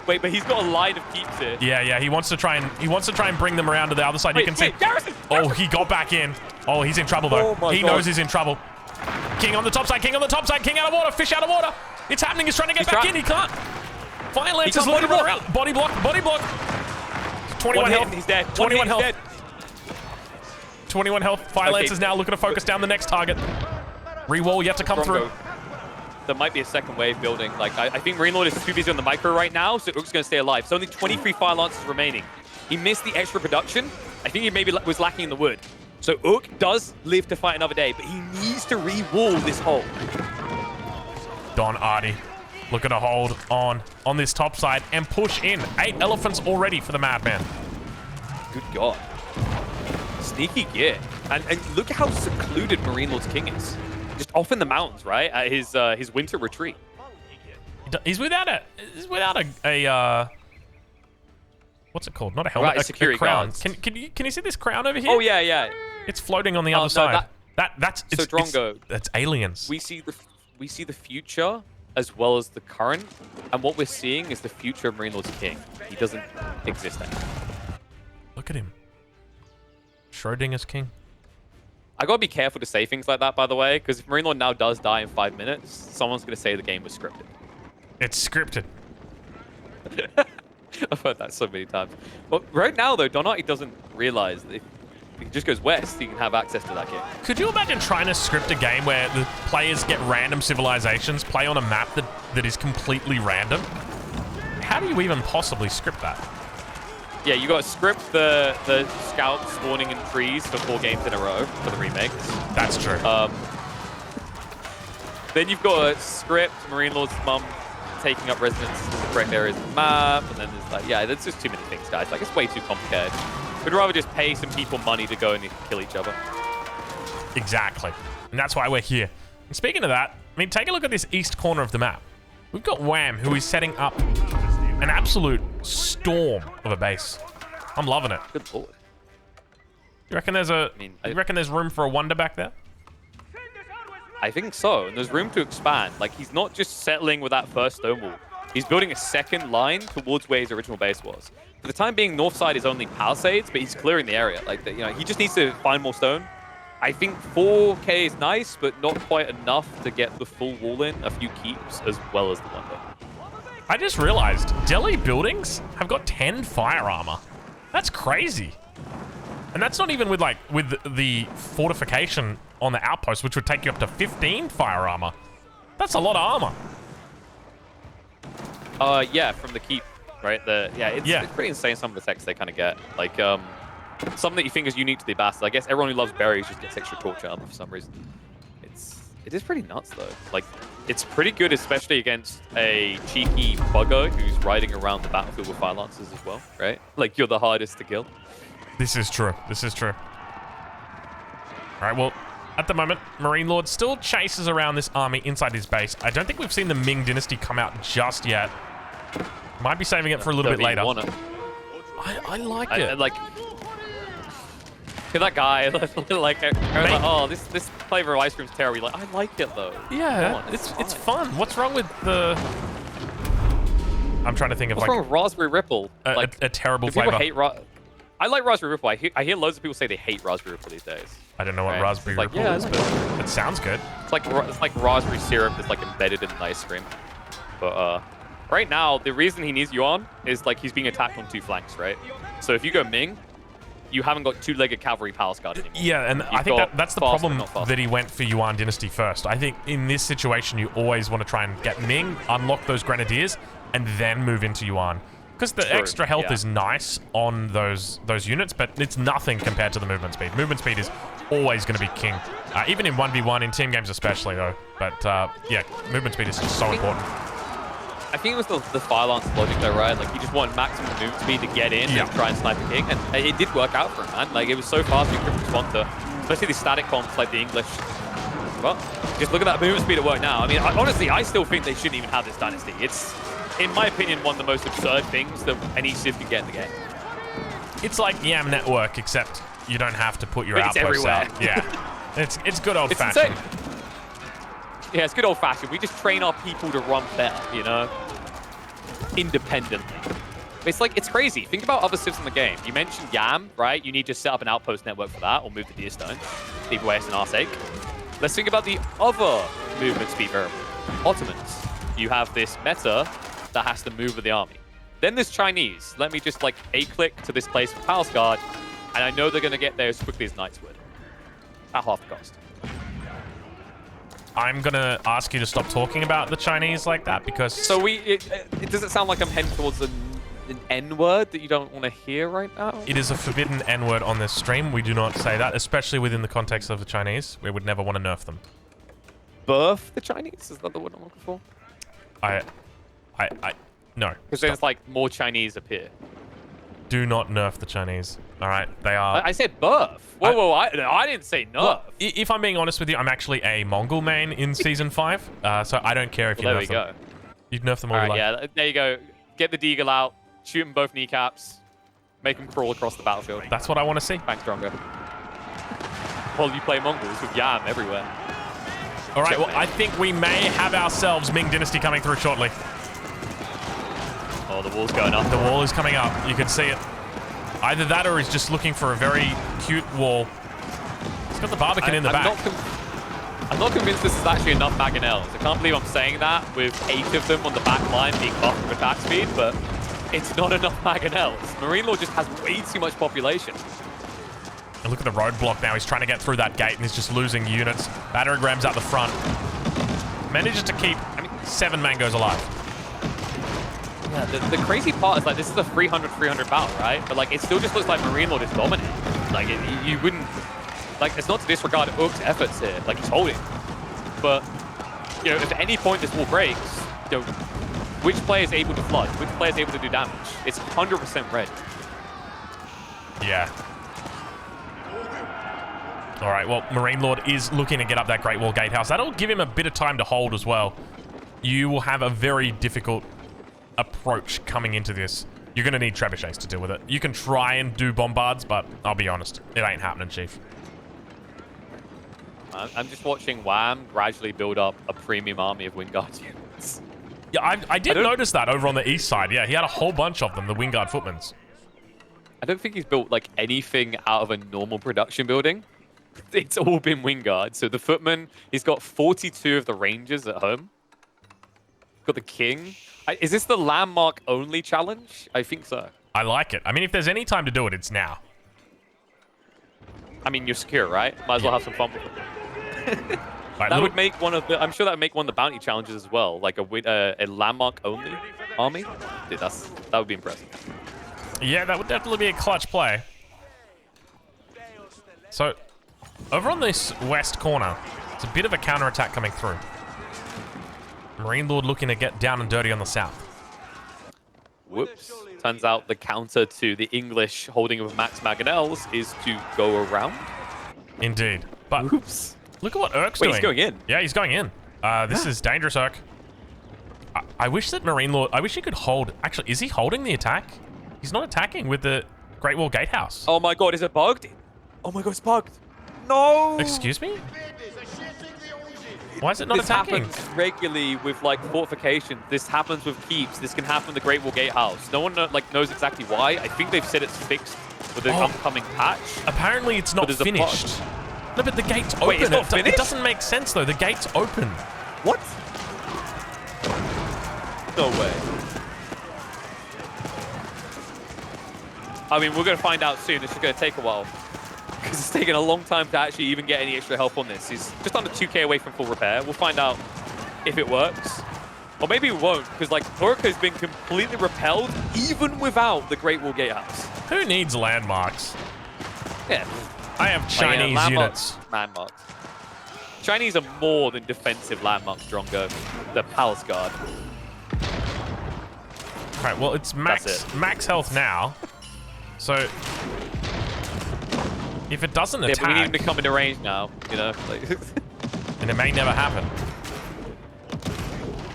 [SPEAKER 2] Wait, but he's got a line of keeps here.
[SPEAKER 1] Yeah. He wants to try and bring them around to the other side. You can see.
[SPEAKER 2] Garrison!
[SPEAKER 1] Oh, he got back in. Oh, he's in trouble though.
[SPEAKER 2] Oh
[SPEAKER 1] he knows he's in trouble. King on the top side. King on the top side. King out of water. Fish out of water. It's happening. He's trying to get back in. He can't. Fire Lance is looking around. Body block. 21 health.
[SPEAKER 2] He's dead.
[SPEAKER 1] 21 health. 21 health. Fire Lance is now looking to focus down the next target. Rewall yet to come through.
[SPEAKER 2] There might be a second wave building. Like, I think Marine Lord is too busy on the micro right now, so Urk's going to stay alive. It's only 23 Fire Lances remaining. He missed the extra production. I think he maybe was lacking in the wood. So Urk does live to fight another day, but he needs to re-wall this hole.
[SPEAKER 1] Don Artie looking to hold on this top side and push in. 8 elephants already for the Madman.
[SPEAKER 2] Good God. Sneaky gear. And look at how secluded Marine Lord's King is. Just off in the mountains, right? At his winter retreat.
[SPEAKER 1] He's without a what's it called? Not a helmet.
[SPEAKER 2] Right, security
[SPEAKER 1] crown.
[SPEAKER 2] guards.
[SPEAKER 1] Can you see this crown over here?
[SPEAKER 2] Oh yeah.
[SPEAKER 1] It's floating on the other side. That's
[SPEAKER 2] Drongo.
[SPEAKER 1] That's aliens.
[SPEAKER 2] We see the future as well as the current, and what we're seeing is the future of Marine Lord's King. He doesn't exist anymore.
[SPEAKER 1] Look at him. Schrodinger's king.
[SPEAKER 2] I gotta be careful to say things like that, by the way, because if Marine Lord now does die in 5 minutes, someone's gonna say the game was scripted.
[SPEAKER 1] It's scripted.
[SPEAKER 2] I've heard that so many times. But right now, though, Donati doesn't realize that if he just goes west, he can have access to that game.
[SPEAKER 1] Could you imagine trying to script a game where the players get random civilizations, play on a map that is completely random? How do you even possibly script that?
[SPEAKER 2] Yeah, you got to script the scouts spawning in trees for 4 games in a row for the remakes.
[SPEAKER 1] That's true.
[SPEAKER 2] Then you've got to script Marine Lord's mum taking up residence in the correct areas of the map, and then there's like, yeah, there's just too many things, guys. Like, it's way too complicated. We'd rather just pay some people money to go and kill each other.
[SPEAKER 1] Exactly. And that's why we're here. And speaking of that, I mean, take a look at this east corner of the map. We've got Wham, who is setting up an absolute storm of a base. I'm loving it.
[SPEAKER 2] Good lord.
[SPEAKER 1] You reckon there's you reckon there's room for a wonder back there?
[SPEAKER 2] I think so, and there's room to expand. Like, he's not just settling with that first stone wall. He's building a second line towards where his original base was. For the time being, north side is only palisades, but he's clearing the area. Like, you know, he just needs to find more stone, I think 4K is nice, but not quite enough to get the full wall in, a few keeps, as well as the wonder.
[SPEAKER 1] I just realized Delhi buildings have got 10 fire armor. That's crazy. And that's not even with the fortification on the outpost, which would take you up to 15 fire armor. That's a lot of armor.
[SPEAKER 2] Yeah, from the keep, right? It's pretty insane some of the techs they kind of get. Like, something that you think is unique to the Abbasid. I guess everyone who loves berries just gets extra torch armor for some reason. It is pretty nuts though. Like, it's pretty good, especially against a cheeky bugger who's riding around the battlefield with fire lancers as well, right? Like, you're the hardest to kill.
[SPEAKER 1] This is true. This is true. All right, well, at the moment, Marine Lord still chases around this army inside his base. I don't think we've seen the Ming Dynasty come out just yet. Might be saving it for a little bit later. I like it.
[SPEAKER 2] Like, that guy, like, oh, this flavor of ice cream's terrible. Like, I like it though.
[SPEAKER 1] Yeah, it's fun. What's wrong with the? I'm trying to think of
[SPEAKER 2] what's wrong with Raspberry Ripple?
[SPEAKER 1] Like a terrible flavor.
[SPEAKER 2] I like Raspberry Ripple. I hear loads of people say they hate Raspberry Ripple these days.
[SPEAKER 1] I don't know what Raspberry Ripple is, but it sounds good.
[SPEAKER 2] It's like raspberry syrup that's like embedded in the ice cream. But right now, the reason he needs Yuan is like he's being attacked on 2 flanks, right? So if you go Ming, you haven't got 2-legged cavalry palace guard anymore.
[SPEAKER 1] Yeah, and I think that's the problem that he went for Yuan Dynasty first. I think in this situation, you always want to try and get Ming, unlock those grenadiers, and then move into Yuan. Because the extra health is nice on those units, but it's nothing compared to the movement speed. Movement speed is always going to be king, even in 1v1, in team games especially, though. But yeah, movement speed is just so important.
[SPEAKER 2] I think it was the fire lance logic though, right? Like, he just wanted maximum movement speed to get in and try and snipe the king, and it did work out for him, man. Like, it was so fast you couldn't respond to, especially the static comps like the English. Well, just look at that movement speed at work now. I mean, honestly, I still think they shouldn't even have this dynasty. It's, in my opinion, one of the most absurd things that any civ can get in the game. It's
[SPEAKER 1] like Yam Network, except you don't have to put your outposts out. Yeah, it's good old-fashioned.
[SPEAKER 2] Yeah, it's good old-fashioned. We just train our people to run better, you know, independently. It's like, it's crazy. Think about other civs in the game. You mentioned Yam, right? You need to set up an outpost network for that, or move the Deer Stone. Either way, it's an arse ache. Let's think about the other movement speed variable. Ottomans. You have this meta that has to move with the army. Then there's Chinese. Let me just like A-click to this place for Palace Guard, and I know they're going to get there as quickly as Knights would. At half the cost.
[SPEAKER 1] I'm going to ask you to stop talking about the Chinese like that, because...
[SPEAKER 2] So does it sound like I'm heading towards an N-word that you don't want to hear right now?
[SPEAKER 1] It is a forbidden N-word on this stream. We do not say that, especially within the context of the Chinese. We would never want to nerf them.
[SPEAKER 2] Birth the Chinese? Is that the word I'm looking for?
[SPEAKER 1] No.
[SPEAKER 2] Because then it's like more Chinese appear.
[SPEAKER 1] Do not nerf the Chinese. All right, they are...
[SPEAKER 2] I said birth. Whoa, I didn't say nerf.
[SPEAKER 1] Well, if I'm being honest with you, I'm actually a Mongol main in Season 5, so I don't care if you nerf them. There we go. You'd nerf them all you like.
[SPEAKER 2] Yeah, there you go. Get the Deagle out, shoot them both kneecaps, make them crawl across the battlefield.
[SPEAKER 1] That's what I want to see.
[SPEAKER 2] Thanks, Stronger. Well, you play Mongols with Yam everywhere.
[SPEAKER 1] All right, well, I think we may have ourselves Ming Dynasty coming through shortly.
[SPEAKER 2] Oh, the wall's going up.
[SPEAKER 1] The wall is coming up. You can see it. Either that or he's just looking for a very cute wall. He's got the Barbican in the back.
[SPEAKER 2] I'm not convinced this is actually enough Mangonels. I can't believe I'm saying that with 8 of them on the back line being buffed with attack speed, but it's not enough Mangonels. Marine Law just has way too much population.
[SPEAKER 1] And look at the roadblock now. He's trying to get through that gate and he's just losing units. Battering rams out the front. Manages to keep 7 mangoes alive.
[SPEAKER 2] Yeah, the crazy part is like this is a 300-300 battle, right? But like it still just looks like Marine Lord is dominant. Like you wouldn't like it's not to disregard Ook's efforts here. Like he's holding, but you know if at any point this wall breaks, you know, which player is able to flood? Which player is able to do damage? It's 100% red.
[SPEAKER 1] Yeah. All right. Well, Marine Lord is looking to get up that Great Wall Gatehouse. That'll give him a bit of time to hold as well. You will have a very difficult approach coming into this. You're going to need trebuchets to deal with it. You can try and do bombards, but I'll be honest, it ain't happening, Chief.
[SPEAKER 2] I'm just watching Wham gradually build up a premium army of Wingard units.
[SPEAKER 1] Yeah, I did notice that over on the east side. Yeah, he had a whole bunch of them, the Wingard Footmans.
[SPEAKER 2] I don't think he's built like anything out of a normal production building. It's all been Wingard. So the Footman, he's got 42 of the Rangers at home. Got the King. Is this the landmark only challenge? I think so.
[SPEAKER 1] I like it. I mean, if there's any time to do it, it's now.
[SPEAKER 2] I mean, you're secure, right? Might as well have some fun with it.
[SPEAKER 1] Right,
[SPEAKER 2] That would make one of the. I'm sure that would make one of the bounty challenges as well, like a landmark only army. Dude, that would be impressive.
[SPEAKER 1] Yeah, that would definitely be a clutch play. So, over on this west corner, it's a bit of a counterattack coming through. Marine Lord looking to get down and dirty on the south.
[SPEAKER 2] Whoops. Turns out the counter to the English holding of Max Mangonels is to go around.
[SPEAKER 1] Indeed. But
[SPEAKER 2] Oops.
[SPEAKER 1] Look at what Urk's doing.
[SPEAKER 2] He's going in.
[SPEAKER 1] Yeah, he's going in. This is dangerous, Urk. I wish that Marine Lord... I wish he could hold... Actually, is he holding the attack? He's not attacking with the Great Wall Gatehouse.
[SPEAKER 2] Oh my god, is it bugged? Oh my god, it's bugged. No!
[SPEAKER 1] Excuse me? Why is it not
[SPEAKER 2] This
[SPEAKER 1] attacking?
[SPEAKER 2] happens regularly with like fortifications. This happens with keeps. This can happen in the Great Wall Gatehouse. No one knows exactly why. I think they've said it's fixed with the upcoming patch.
[SPEAKER 1] Apparently it's not finished. No, but the gate's open.
[SPEAKER 2] Wait, it's not finished?
[SPEAKER 1] It doesn't make sense though. The gate's open.
[SPEAKER 2] What? No way. I mean, we're going to find out soon. It's just going to take a while. Because it's taken a long time to actually even get any extra help on this. He's just under 2k away from full repair. We'll find out if it works. Or maybe it won't, because like Turk has been completely repelled even without the Great Wall Gatehouse.
[SPEAKER 1] Who needs landmarks?
[SPEAKER 2] Yeah.
[SPEAKER 1] I have Chinese units.
[SPEAKER 2] Landmarks. Chinese are more than defensive landmarks, Drongo. The Palace Guard.
[SPEAKER 1] Right, well, it's max health now. So, if it doesn't attack...
[SPEAKER 2] Yeah, but we need him to come into range now, you know? Like,
[SPEAKER 1] and it may never happen.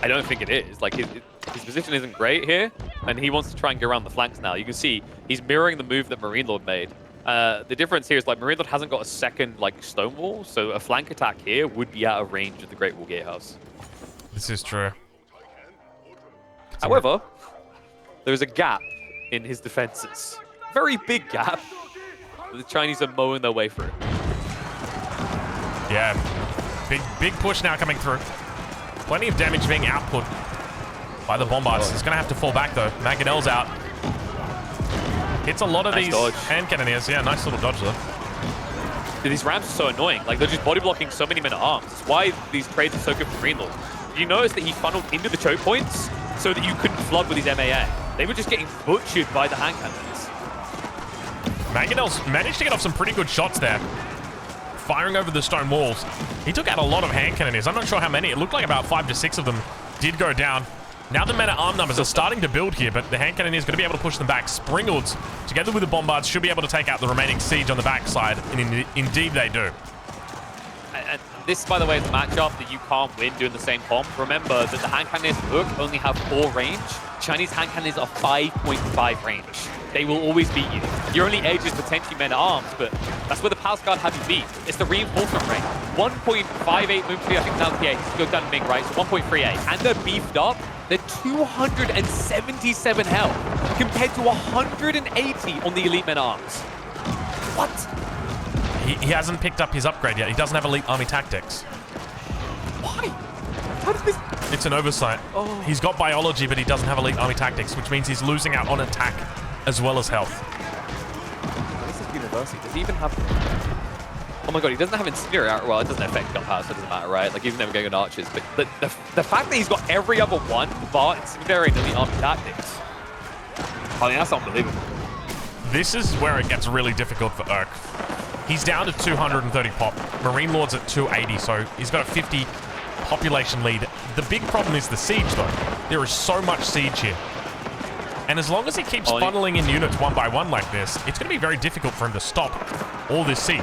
[SPEAKER 2] I don't think it is. Like, his position isn't great here, and he wants to try and get around the flanks now. You can see he's mirroring the move that Marine Lord made. The difference here is, like, Marine Lord hasn't got a second, like, stone wall, so a flank attack here would be out of range of the Great Wall Gatehouse.
[SPEAKER 1] This is true.
[SPEAKER 2] However, there's a gap in his defenses. Very big gap. The Chinese are mowing their way through.
[SPEAKER 1] Yeah. Big push now coming through. Plenty of damage being output by the bombards. It's going to have to fall back, though. Mangonel's out. Hits a lot of these hand cannoneers. Yeah, nice little dodge, though.
[SPEAKER 2] Dude, these rams are so annoying. Like, they're just body blocking so many men-at-arms. That's why these trades are so good for Green Lord. You notice that he funneled into the choke points so that you couldn't flood with his MAA. They were just getting butchered by the hand cannons.
[SPEAKER 1] Mangonel's managed to get off some pretty good shots there. Firing over the stone walls. He took out a lot of hand cannoneers. I'm not sure how many. It looked like about 5 to 6 of them did go down. Now the men-at-arm numbers are starting to build here, but the hand cannoneers going to be able to push them back. Springalds, together with the bombards, should be able to take out the remaining siege on the backside, and indeed they do.
[SPEAKER 2] And this, by the way, is a matchup that you can't win doing the same comp. Remember that the hand cannons Hook only have 4 range. Chinese hand cannons are 5.5 range. They will always beat you. Your only edge is potentially men-at-arms, but that's where the Palace Guard have you beat. It's the reinforcement range. 1.58 move speed, I think now PA. Go down to Ming, right? So 1.38. And they're beefed up. They're 277 health compared to 180 on the elite men-at-arms. What?
[SPEAKER 1] He hasn't picked up his upgrade yet. He doesn't have elite army tactics.
[SPEAKER 2] Why? How did this...
[SPEAKER 1] It's an oversight.
[SPEAKER 2] Oh.
[SPEAKER 1] He's got biology, but he doesn't have elite army tactics, which means he's losing out on attack as well as health.
[SPEAKER 2] This is university. Does he even have... Oh my god, he doesn't have Incendiary. Well, it doesn't affect gunpowder, so it doesn't matter, right? Like, he's never going on archers. But the fact that he's got every other one bar Incendiary and elite army tactics. I mean, that's unbelievable.
[SPEAKER 1] This is where it gets really difficult for Urk. He's down to 230 pop. Marine Lord's at 280, so he's got a 50 population lead. The big problem is the siege, though. There is so much siege here. And as long as he keeps funneling in units one by one like this, it's going to be very difficult for him to stop all this siege.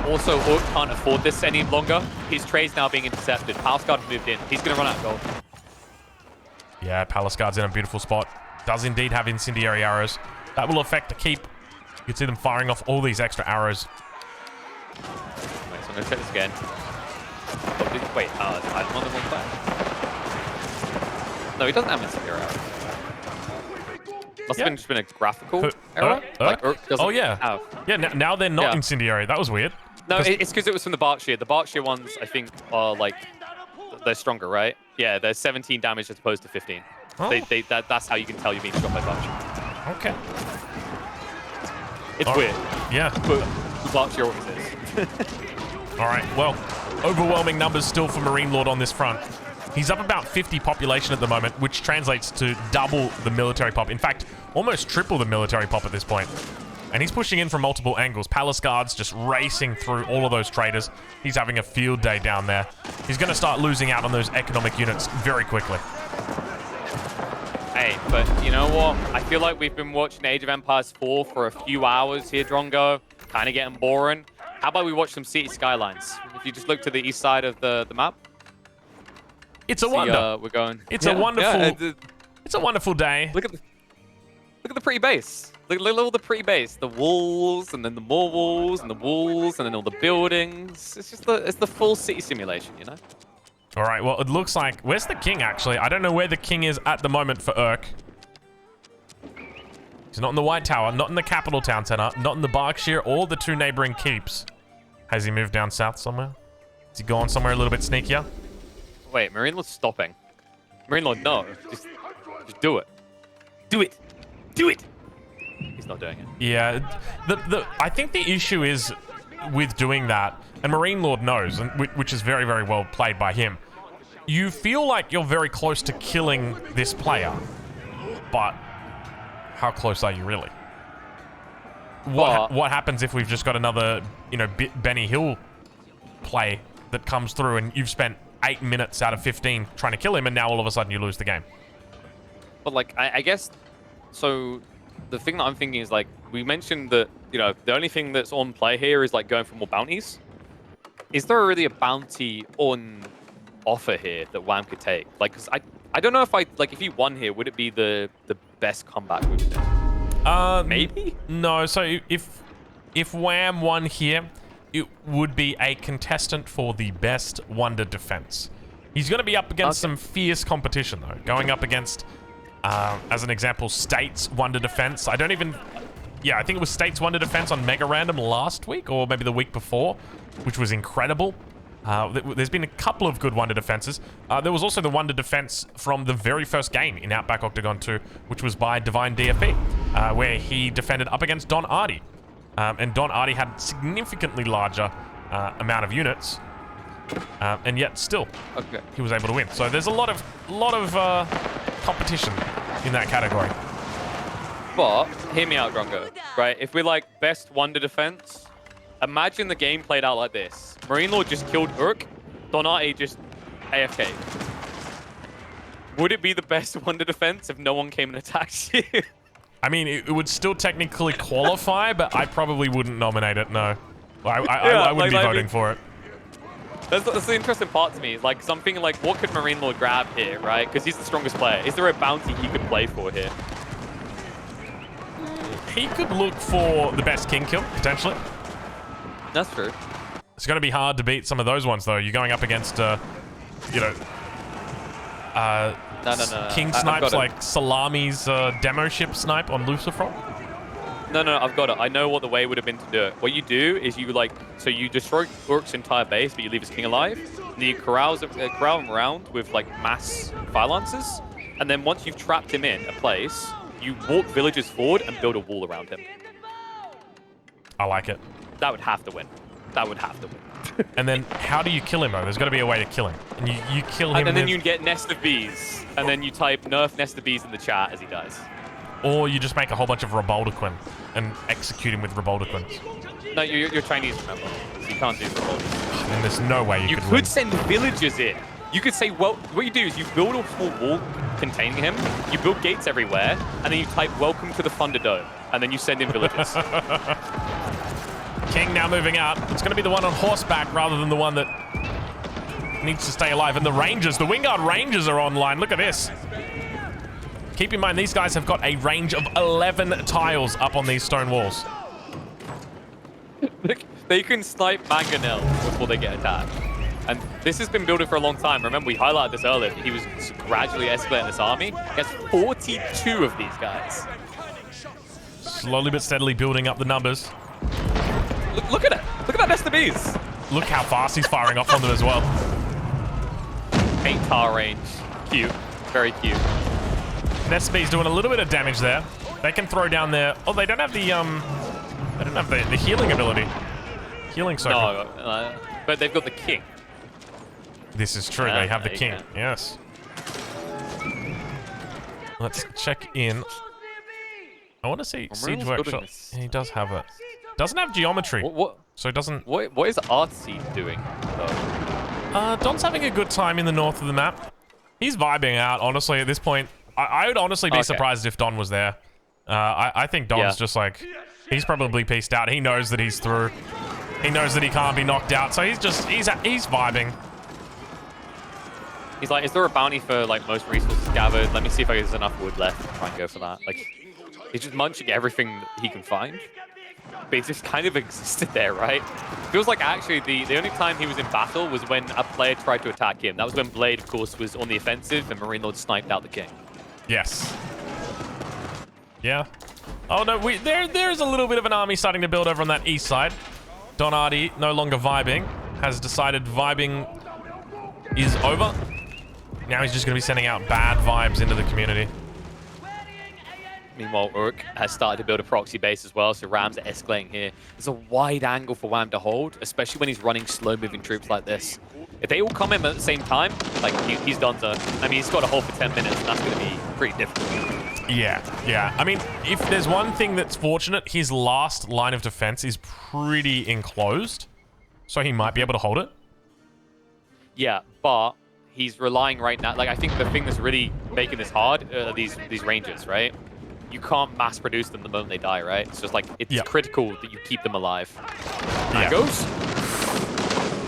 [SPEAKER 2] Also, Orc can't afford this any longer. His trade's now being intercepted. Palace Guard moved in. He's going to run out of gold.
[SPEAKER 1] Yeah, Palace Guard's in a beautiful spot. Does indeed have incendiary arrows. That will affect the keep. You can see them firing off all these extra arrows.
[SPEAKER 2] Wait, so I'm going to check this again. Oh, wait, I'm on the wrong side. No, he doesn't have incendiary arrows. Must have just been a graphical
[SPEAKER 1] Who-
[SPEAKER 2] error. Like,
[SPEAKER 1] Oh, yeah.
[SPEAKER 2] have.
[SPEAKER 1] Yeah, now they're not incendiary. That was weird.
[SPEAKER 2] No, it's because it was from the Berkshire. The Berkshire ones, I think, are like, they're stronger, right? Yeah, they're 17 damage as opposed to 15.
[SPEAKER 1] Oh.
[SPEAKER 2] That's how you can tell you're being shot by Berkshire.
[SPEAKER 1] Okay.
[SPEAKER 2] It's weird,
[SPEAKER 1] Yeah.
[SPEAKER 2] but the Berkshire always is.
[SPEAKER 1] All right. Well, overwhelming numbers still for Marine Lord on this front. He's up about 50 population at the moment, which translates to double the military pop. In fact, almost triple the military pop at this point. And he's pushing in from multiple angles. Palace Guards just racing through all of those traders. He's having a field day down there. He's going to start losing out on those economic units very quickly.
[SPEAKER 2] Hey, but you know what? I feel like we've been watching Age of Empires 4 for a few hours here, Drongo. Kind of getting boring. How about we watch some city skylines? If you just look to the east side of the map.
[SPEAKER 1] It's a wonder.
[SPEAKER 2] We're going.
[SPEAKER 1] It's a wonderful. It's a wonderful day.
[SPEAKER 2] Look at the pretty base. Look at all the pretty base. The walls, and then the more walls, and the walls, and then all the buildings. It's just the full city simulation, you know.
[SPEAKER 1] All right. Well, it looks like where's the king actually? I don't know where the king is at the moment for Urk. He's not in the White Tower, not in the capital town center, not in the Berkshire or the two neighboring keeps. Has he moved down south somewhere? Is he gone somewhere a little bit sneakier?
[SPEAKER 2] Wait, Marine Lord's stopping. Marine Lord, no. Just do it. Do it. Do it. He's not doing it.
[SPEAKER 1] Yeah. I think the issue is with doing that, and Marine Lord knows, and which is very, very well played by him. You feel like you're very close to killing this player, but how close are you really? What happens if we've just got another, Benny Hill play that comes through and you've spent 8 minutes out of 15 trying to kill him, and now all of a sudden you lose the game?
[SPEAKER 2] But like, I guess, so the thing that I'm thinking is like, we mentioned that, the only thing that's on play here is like going for more bounties. Is there really a bounty on offer here that Wham could take? Like, cause I don't know if he won here, would it be the best comeback move then? Maybe?
[SPEAKER 1] No, so if Wham won here, it would be a contestant for the best Wonder defense. He's going to be up against some fierce competition, though. Going up against, as an example, States Wonder defense. I think it was States Wonder defense on Mega Random last week, or maybe the week before, which was incredible. There's been a couple of good Wonder defenses. There was also the Wonder defense from the very first game in Outback Octagon 2, which was by Divine DFE, where he defended up against Don Artie. And Don Artie had significantly larger amount of units, and yet still he was able to win. So there's a lot of competition in that category.
[SPEAKER 2] But hear me out, Drongo. Right? If we're like best Wonder defense, imagine the game played out like this: Marine Lord just killed Urk, Don Artie just AFK. Would it be the best Wonder defense if no one came and attacked you?
[SPEAKER 1] I mean, it would still technically qualify, but I probably wouldn't nominate it, no. I wouldn't be voting for it.
[SPEAKER 2] That's the interesting part to me. Like, something like, what could Marine Lord grab here, right? Because he's the strongest player. Is there a bounty he could play for here?
[SPEAKER 1] He could look for the best king kill, potentially.
[SPEAKER 2] That's true.
[SPEAKER 1] It's going to be hard to beat some of those ones, though. You're going up against, King snipes like Salami's demo ship snipe on Lucifer.
[SPEAKER 2] No, I've got it. I know what the way would have been to do it. What you do is you you destroy Urk's entire base, but you leave his king alive. And you corral him around with like mass fire lancers. And then once you've trapped him in a place, you walk villagers forward and build a wall around him.
[SPEAKER 1] I like it.
[SPEAKER 2] That would have to win. That would have to win.
[SPEAKER 1] And then how do you kill him, though? There's got to be a way to kill him. And you kill him.
[SPEAKER 2] And then you get Nest of Bees. And then you type nerf Nest of Bees in the chat as he dies.
[SPEAKER 1] Or you just make a whole bunch of Reboldequin and execute him with Reboldequins.
[SPEAKER 2] No, you're Chinese, remember? So you can't do Reboldequins.
[SPEAKER 1] And there's no way you could
[SPEAKER 2] win. Send villagers in. You could say, well, what you do is you build a small wall containing him, you build gates everywhere, and then you type welcome to the Thunderdome, and then you send in villagers.
[SPEAKER 1] King now moving out. It's going to be the one on horseback rather than the one that needs to stay alive. And the Rangers, the Wingard Rangers are online. Look at this. Keep in mind, these guys have got a range of 11 tiles up on these stone walls.
[SPEAKER 2] They can snipe mangonels before they get attacked. And this has been building for a long time. Remember, we highlighted this earlier. He was gradually escalating this army. He has 42 of these guys.
[SPEAKER 1] Slowly but steadily building up the numbers.
[SPEAKER 2] Look at it. Look at that nest of bees.
[SPEAKER 1] Look how fast he's firing off on them as well.
[SPEAKER 2] 8 tar range. Cute. Very cute.
[SPEAKER 1] Nest bees doing a little bit of damage there. They can throw down their... Oh, they don't have the healing ability. Healing circle.
[SPEAKER 2] No, but they've got the king.
[SPEAKER 1] This is true. They have the king. Yes. Let's check in. I want to see Siege Workshop. He does have it. Doesn't have geometry.
[SPEAKER 2] What?
[SPEAKER 1] So it doesn't...
[SPEAKER 2] What is Artseed doing, though?
[SPEAKER 1] Don's having a good time in the north of the map. He's vibing out, honestly, at this point. I would honestly be surprised if Don was there. I think Don's just like... He's probably pieced out. He knows that he's through. He knows that he can't be knocked out. So he's vibing.
[SPEAKER 2] He's like, is there a bounty for like most resources gathered? Let me see if there's enough wood left to try and go for that. Like, he's just munching everything that he can find. But it just kind of existed there, right? Feels like actually the only time he was in battle was when a player tried to attack him. That was when Blade, of course, was on the offensive and Marine Lord sniped out the king.
[SPEAKER 1] Yes. Yeah. Oh no, there's a little bit of an army starting to build over on that east side. Donati, no longer vibing, has decided vibing is over. Now he's just going to be sending out bad vibes into the community.
[SPEAKER 2] Meanwhile, Urk has started to build a proxy base as well, so Rams are escalating here. There's a wide angle for Wham to hold, especially when he's running slow-moving troops like this. If they all come in at the same time, like, he's done so. I mean, he's got to hold for 10 minutes, and that's going to be pretty difficult.
[SPEAKER 1] Yeah. I mean, if there's one thing that's fortunate, his last line of defense is pretty enclosed, so he might be able to hold it.
[SPEAKER 2] Yeah, but he's relying right now. Like, I think the thing that's really making this hard are these ranges, right? You can't mass produce them the moment they die, right? It's just like, it's critical that you keep them alive. There goes.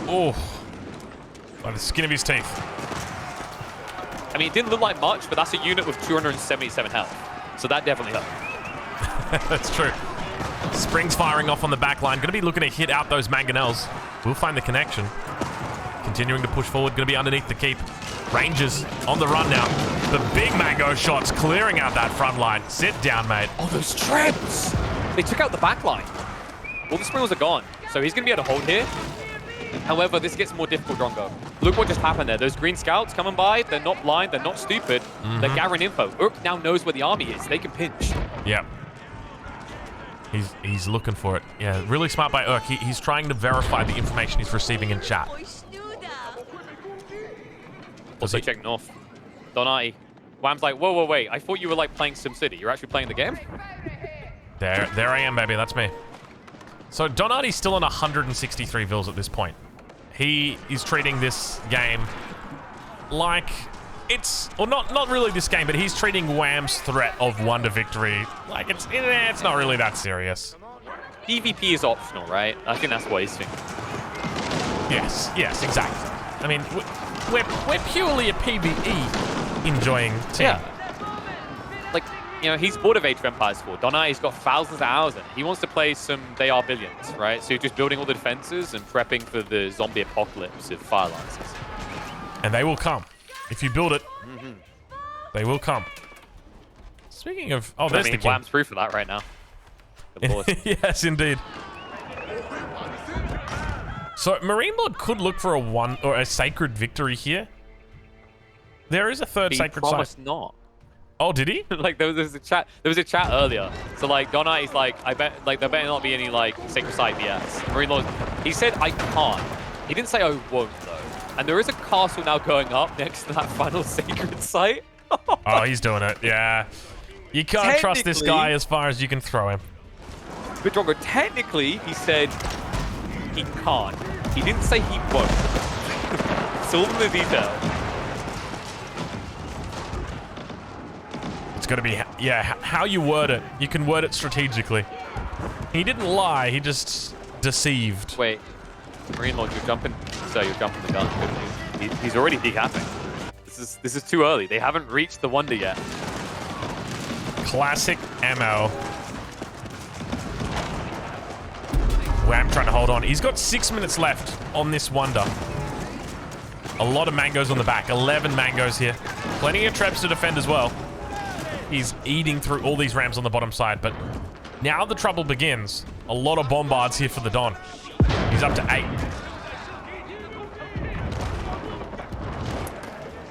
[SPEAKER 1] Oh, by the skin of his teeth.
[SPEAKER 2] I mean, it didn't look like much, but that's a unit with 277 health. So that definitely helped.
[SPEAKER 1] That's true. Springs firing off on the back line. Going to be looking to hit out those mangonels. We'll find the connection. Continuing to push forward. Going to be underneath the keep. Rangers on the run now. The big mango shots clearing out that front line. Sit down, mate.
[SPEAKER 2] Oh, those traps! They took out the back line. All the springles are gone. So he's going to be able to hold here. However, this gets more difficult, Drongo. Look what just happened there. Those green scouts coming by. They're not blind. They're not stupid. They're gathering info. Urk now knows where the army is. They can pinch.
[SPEAKER 1] Yep. He's looking for it. Yeah, really smart by Urk. He's trying to verify the information he's receiving in chat.
[SPEAKER 2] Also check north. Donati. Wham's like, whoa, wait. I thought you were like playing SimCity. You're actually playing the game?
[SPEAKER 1] There I am, baby. That's me. So Donati's still on 163 vills at this point. He is treating this game like it's, or not really this game, but he's treating Wham's threat of wonder victory like it's not really that serious.
[SPEAKER 2] PvP is optional, right? I think that's what he's thinking.
[SPEAKER 1] Yes, exactly. I mean, we're purely a PvE enjoying team.
[SPEAKER 2] Yeah. Like, you know, he's bored of Age of Empires 4. Donati's got thousands of hours in it. He wants to play some They Are Billions, right? So you're just building all the defenses and prepping for the zombie apocalypse of fire lances.
[SPEAKER 1] And they will come. If you build it, they will come. Speaking of... Oh, there's the king.
[SPEAKER 2] Wham's through for that right now. Good lord.
[SPEAKER 1] Yes, indeed. So Marine Lord could look for a sacred victory here. There is a third sacred site. He
[SPEAKER 2] promised not.
[SPEAKER 1] Oh, did he?
[SPEAKER 2] Like there was a chat earlier. So like Donati's like, I bet like there better not be any like sacred site BS. Marine Lord, he said I can't. He didn't say I won't though. And there is a castle now going up next to that final sacred site.
[SPEAKER 1] Oh, he's doing it. Yeah. You can't trust this guy as far as you can throw him.
[SPEAKER 2] But Drongo, technically, he said he can't. He didn't say he won't. It's all in the detail.
[SPEAKER 1] It's got to be, yeah, how you word it. You can word it strategically. He didn't lie. He just deceived.
[SPEAKER 2] Wait. Marine Lord, you're jumping. So you're jumping the gun. He's already decapping. This is too early. They haven't reached the wonder yet.
[SPEAKER 1] Classic MO. Wham trying to hold on. He's got 6 minutes left on this wonder. A lot of mangoes on the back. 11 mangoes here. Plenty of traps to defend as well. He's eating through all these rams on the bottom side, but Now the trouble begins. A lot of bombards here for the Don. He's up to 8.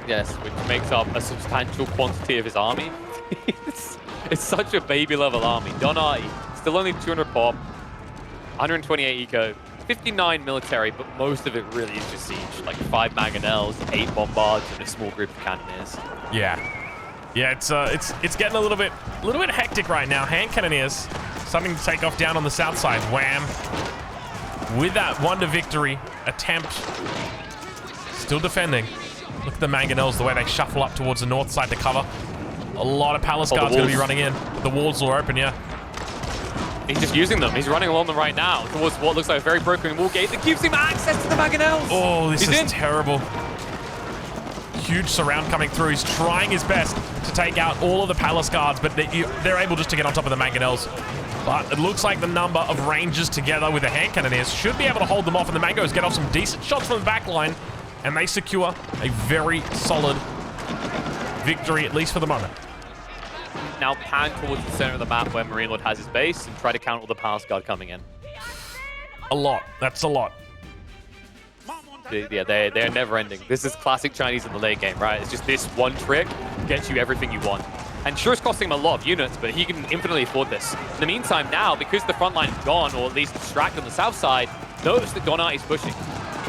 [SPEAKER 2] Yes, which makes up a substantial quantity of his army. it's such a baby-level army. Donati, still only 200 pop, 128 eco, 59 military, but most of it really is just siege. Like 5 mangonels, 8 bombards, and a small group of cannoneers.
[SPEAKER 1] Yeah. Yeah, it's getting a little bit hectic right now. Hand cannoneers starting to take off down on the south side. Wham! With that wonder victory attempt, still defending. Look at the mangonels, the way they shuffle up towards the north side to cover. A lot of palace guards going to be running in. The walls are open, yeah.
[SPEAKER 2] He's just using them. He's running along them right now towards what looks like a very broken wall gate that gives him access to the mangonels.
[SPEAKER 1] Oh, this is terrible. Huge surround coming through. He's trying his best to take out all of the palace guards, but they're able just to get on top of the mangonels. But it looks like the number of rangers together with the hand cannoneers should be able to hold them off, and the Mangos get off some decent shots from the back line, and they secure a very solid victory, at least for the moment.
[SPEAKER 2] Now pan towards the center of the map where Marine Lord has his base and try to counter all the palace guard coming in.
[SPEAKER 1] A lot. That's a lot.
[SPEAKER 2] Yeah, they're never ending. This is classic Chinese in the late game, right? It's just this one trick gets you everything you want. And sure, it's costing him a lot of units, but he can infinitely afford this. In the meantime, now, because the front line is gone, or at least distracted on the south side, notice that Donati is pushing.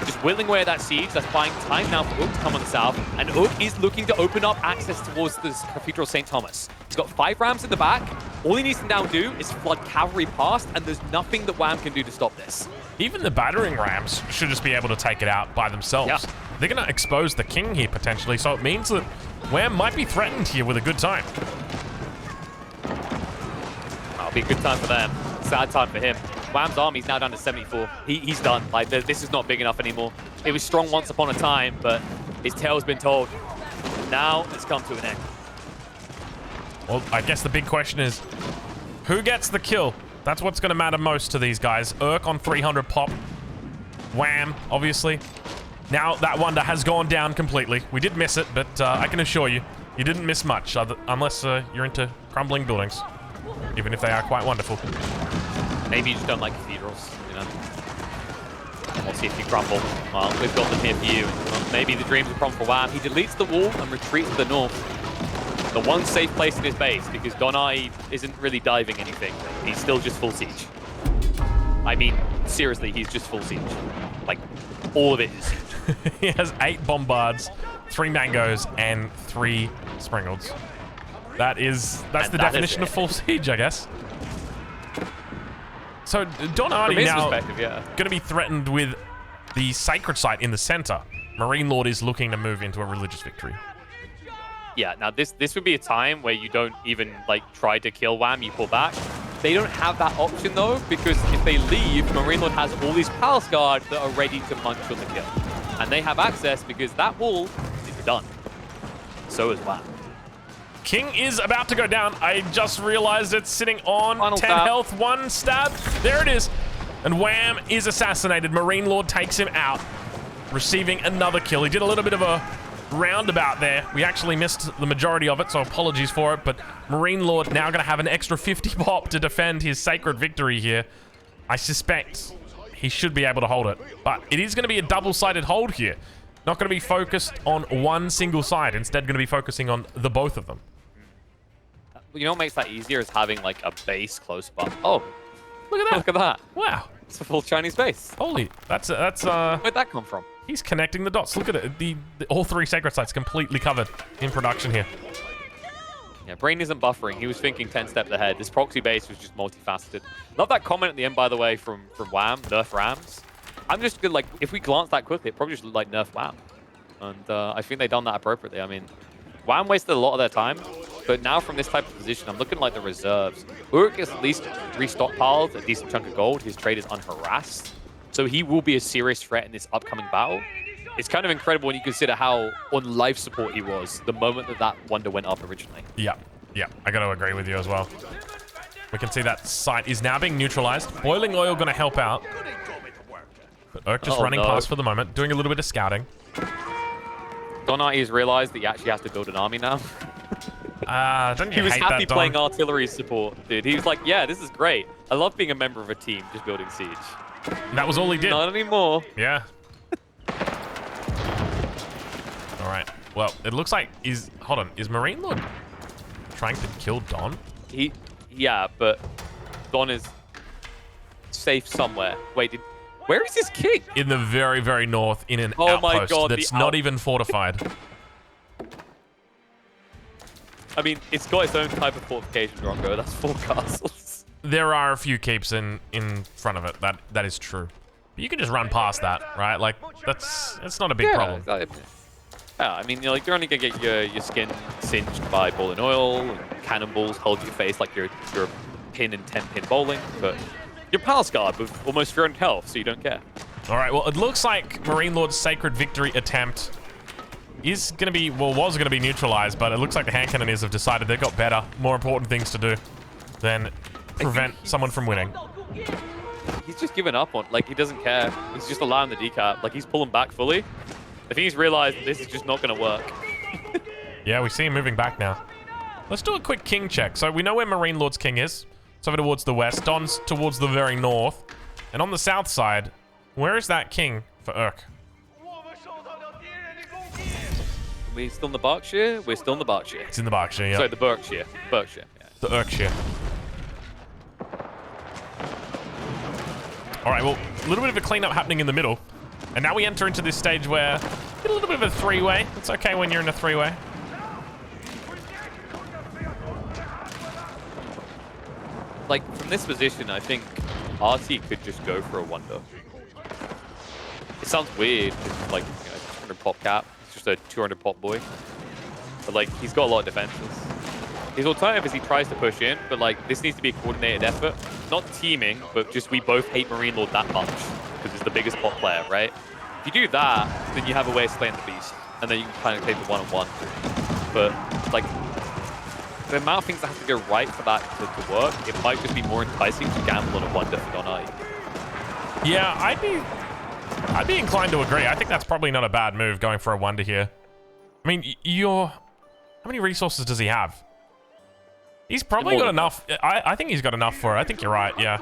[SPEAKER 2] Just whittling away at that siege. That's buying time now for Ook to come on the south. And Ook is looking to open up access towards this Cathedral St. Thomas. He's got 5 rams in the back. All he needs to now do is flood cavalry past, and there's nothing that Wham can do to stop this.
[SPEAKER 1] Even the battering rams should just be able to take it out by themselves.
[SPEAKER 2] Yeah.
[SPEAKER 1] They're going to expose the king here, potentially, so it means that Wham might be threatened here with a good time.
[SPEAKER 2] That'll be a good time for them. Sad time for him. Wham's army's now down to 74. He's done. Like, this is not big enough anymore. It was strong once upon a time, but his tale's been told. Now it's come to an end.
[SPEAKER 1] Well, I guess the big question is, who gets the kill? That's what's going to matter most to these guys. Urk on 300 pop. Wham, obviously. Now that wonder has gone down completely. We did miss it, but I can assure you, you didn't miss much, unless you're into crumbling buildings, even if they are quite wonderful.
[SPEAKER 2] Maybe you just don't like cathedrals, you know? We'll see if you crumble. Well, we've got them here for you. Well, maybe the dreams will crumble for Wham. He deletes the wall and retreats to the north. The one safe place in his base, because Donai isn't really diving anything. He's still just full siege. I mean, seriously, he's just full siege. Like, all of it is siege.
[SPEAKER 1] He has 8 bombards, 3 mangoes, and 3 springles. That's the definition of full siege, I guess. So Donati now going to be threatened with the sacred site in the center. Marine Lord is looking to move into a religious victory.
[SPEAKER 2] Yeah, now this would be a time where you don't even like try to kill Wham, you pull back. They don't have that option though, because if they leave, Marine Lord has all these palace guards that are ready to munch on the kill. And they have access because that wall is done. So is Wham.
[SPEAKER 1] King is about to go down. I just realized it's sitting on
[SPEAKER 2] Final
[SPEAKER 1] 10
[SPEAKER 2] stab.
[SPEAKER 1] health, 1 stab. There it is. And Wham is assassinated. Marine Lord takes him out, receiving another kill. He did a little bit of a roundabout there. We actually missed the majority of it, so apologies for it. But Marine Lord now going to have an extra 50 pop to defend his sacred victory here. I suspect he should be able to hold it. But it is going to be a double-sided hold here. Not going to be focused on one single side. Instead, going to be focusing on the both of them.
[SPEAKER 2] You know what makes that easier is having like a base close by. Oh,
[SPEAKER 1] Look at that.
[SPEAKER 2] look at that.
[SPEAKER 1] Wow.
[SPEAKER 2] It's a full Chinese base.
[SPEAKER 1] Holy, that's
[SPEAKER 2] Where'd that come from?
[SPEAKER 1] he's connecting the dots. Look at it. The all 3 sacred sites completely covered in production here.
[SPEAKER 2] Yeah, Brain isn't buffering. He was thinking 10 steps ahead. This proxy base was just multifaceted. Love that comment at the end, by the way, from Wham, nerf Rams. I'm just good, like, if we glance that quickly, it probably just looked like nerf Wham. And I think they've done that appropriately. I mean, Wham wasted a lot of their time, but now from this type of position, I'm looking like the reserves. Uruk is at least restockpiled a decent chunk of gold. His trade is unharassed. So he will be a serious threat in this upcoming battle. It's kind of incredible when you consider how on life support he was the moment that wonder went up originally.
[SPEAKER 1] Yeah, I got to agree with you as well. We can see that site is now being neutralized. Boiling oil going to help out. But Urk just running past for the moment, doing a little bit of scouting.
[SPEAKER 2] Donati has realized that he actually has to build an army now.
[SPEAKER 1] Don't
[SPEAKER 2] He
[SPEAKER 1] you
[SPEAKER 2] was
[SPEAKER 1] hate
[SPEAKER 2] happy
[SPEAKER 1] that, Don?
[SPEAKER 2] playing artillery support, dude. He was like, yeah, this is great. I love being a member of a team just building siege.
[SPEAKER 1] That was all he did.
[SPEAKER 2] Not anymore.
[SPEAKER 1] Yeah. All right. Well, it looks like hold on. Is Marine Lord trying to kill Don?
[SPEAKER 2] Yeah, but Don is safe somewhere. Wait, where is his king?
[SPEAKER 1] In the very, very north, in an
[SPEAKER 2] Oh my
[SPEAKER 1] outpost
[SPEAKER 2] God,
[SPEAKER 1] that's not even fortified.
[SPEAKER 2] I mean, it's got its own type of fortification, Drongo. That's 4 castles.
[SPEAKER 1] There are a few keeps in front of it. That is true. But you can just run past that, right? Like it's not a big problem.
[SPEAKER 2] Yeah, I mean, you're only gonna get your skin singed by boiling oil and cannonballs hold your face like you're a pin in 10-pin bowling, but you're Palace Guard with almost 300 health, so you don't care.
[SPEAKER 1] All right. Well, it looks like Marine Lord's Sacred Victory attempt is going to be, well, was going to be neutralized, but it looks like the hand cannoneers have decided they've got better, more important things to do than prevent someone from winning.
[SPEAKER 2] He's just given up on, like, he doesn't care. He's just allowing the decap. Like, he's pulling back fully. I think he's realized this is just not going to work.
[SPEAKER 1] Yeah, we see him moving back now. Let's do a quick king check. So we know where Marine Lord's king is. It's over towards the west. Don's towards the very north. And on the south side, where is that king for Urk?
[SPEAKER 2] We're still in the Berkshire? We're still in the Berkshire.
[SPEAKER 1] It's in the Berkshire, yeah.
[SPEAKER 2] Sorry, the Berkshire. Berkshire, yeah.
[SPEAKER 1] The Urkshire. All right, well, a little bit of a cleanup happening in the middle. And now we enter into this stage where get a little bit of a three-way. It's okay when you're in a three-way.
[SPEAKER 2] Like, from this position, I think RT could just go for a wonder. It sounds weird, it's like, 200 pop cap. It's just a 200 pop boy. But, like, he's got a lot of defenses. His alternative is he tries to push in, but, like, this needs to be a coordinated effort. Not teaming, but just we both hate Marine Lord that much, because he's the biggest pop player, right? If you do that, then you have a way of slaying the beast, and then you can kind of take the one-on-one. But, like, the amount of things that have to go right for that to work, it might just be more enticing to gamble on a wonder for Don I.
[SPEAKER 1] Yeah, I'd be inclined to agree. I think that's probably not a bad move, going for a wonder here. I mean, how many resources does he have? He's probably got enough. I think he's got enough for it. I think you're right, yeah.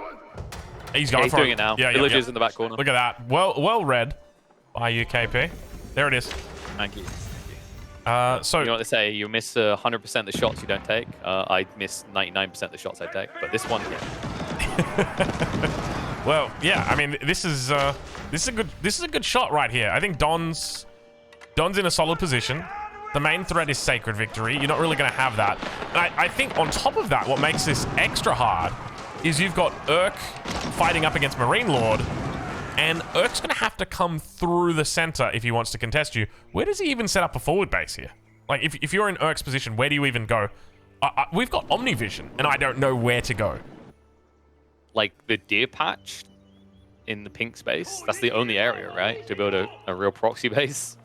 [SPEAKER 1] He's going for
[SPEAKER 2] doing it now.
[SPEAKER 1] Yeah,
[SPEAKER 2] Villagers in the back corner.
[SPEAKER 1] Look at that. Well read by UKP. There it is.
[SPEAKER 2] Thank you.
[SPEAKER 1] So
[SPEAKER 2] you know what they say, you miss 100% of the shots you don't take. I miss 99% of the shots I take, but this one, yeah.
[SPEAKER 1] Well, yeah. I mean, this is a good shot right here. I think Don's in a solid position. The main threat is Sacred Victory. You're not really going to have that. And I think on top of that, what makes this extra hard is you've got Urk fighting up against Marine Lord, and Urk's going to have to come through the center if he wants to contest you. Where does he even set up a forward base here? Like, if you're in Urk's position, where do you even go? We've got Omnivision, and I don't know where to go.
[SPEAKER 2] Like, the deer patch in the pink space, that's the only area, right, to build a real proxy base.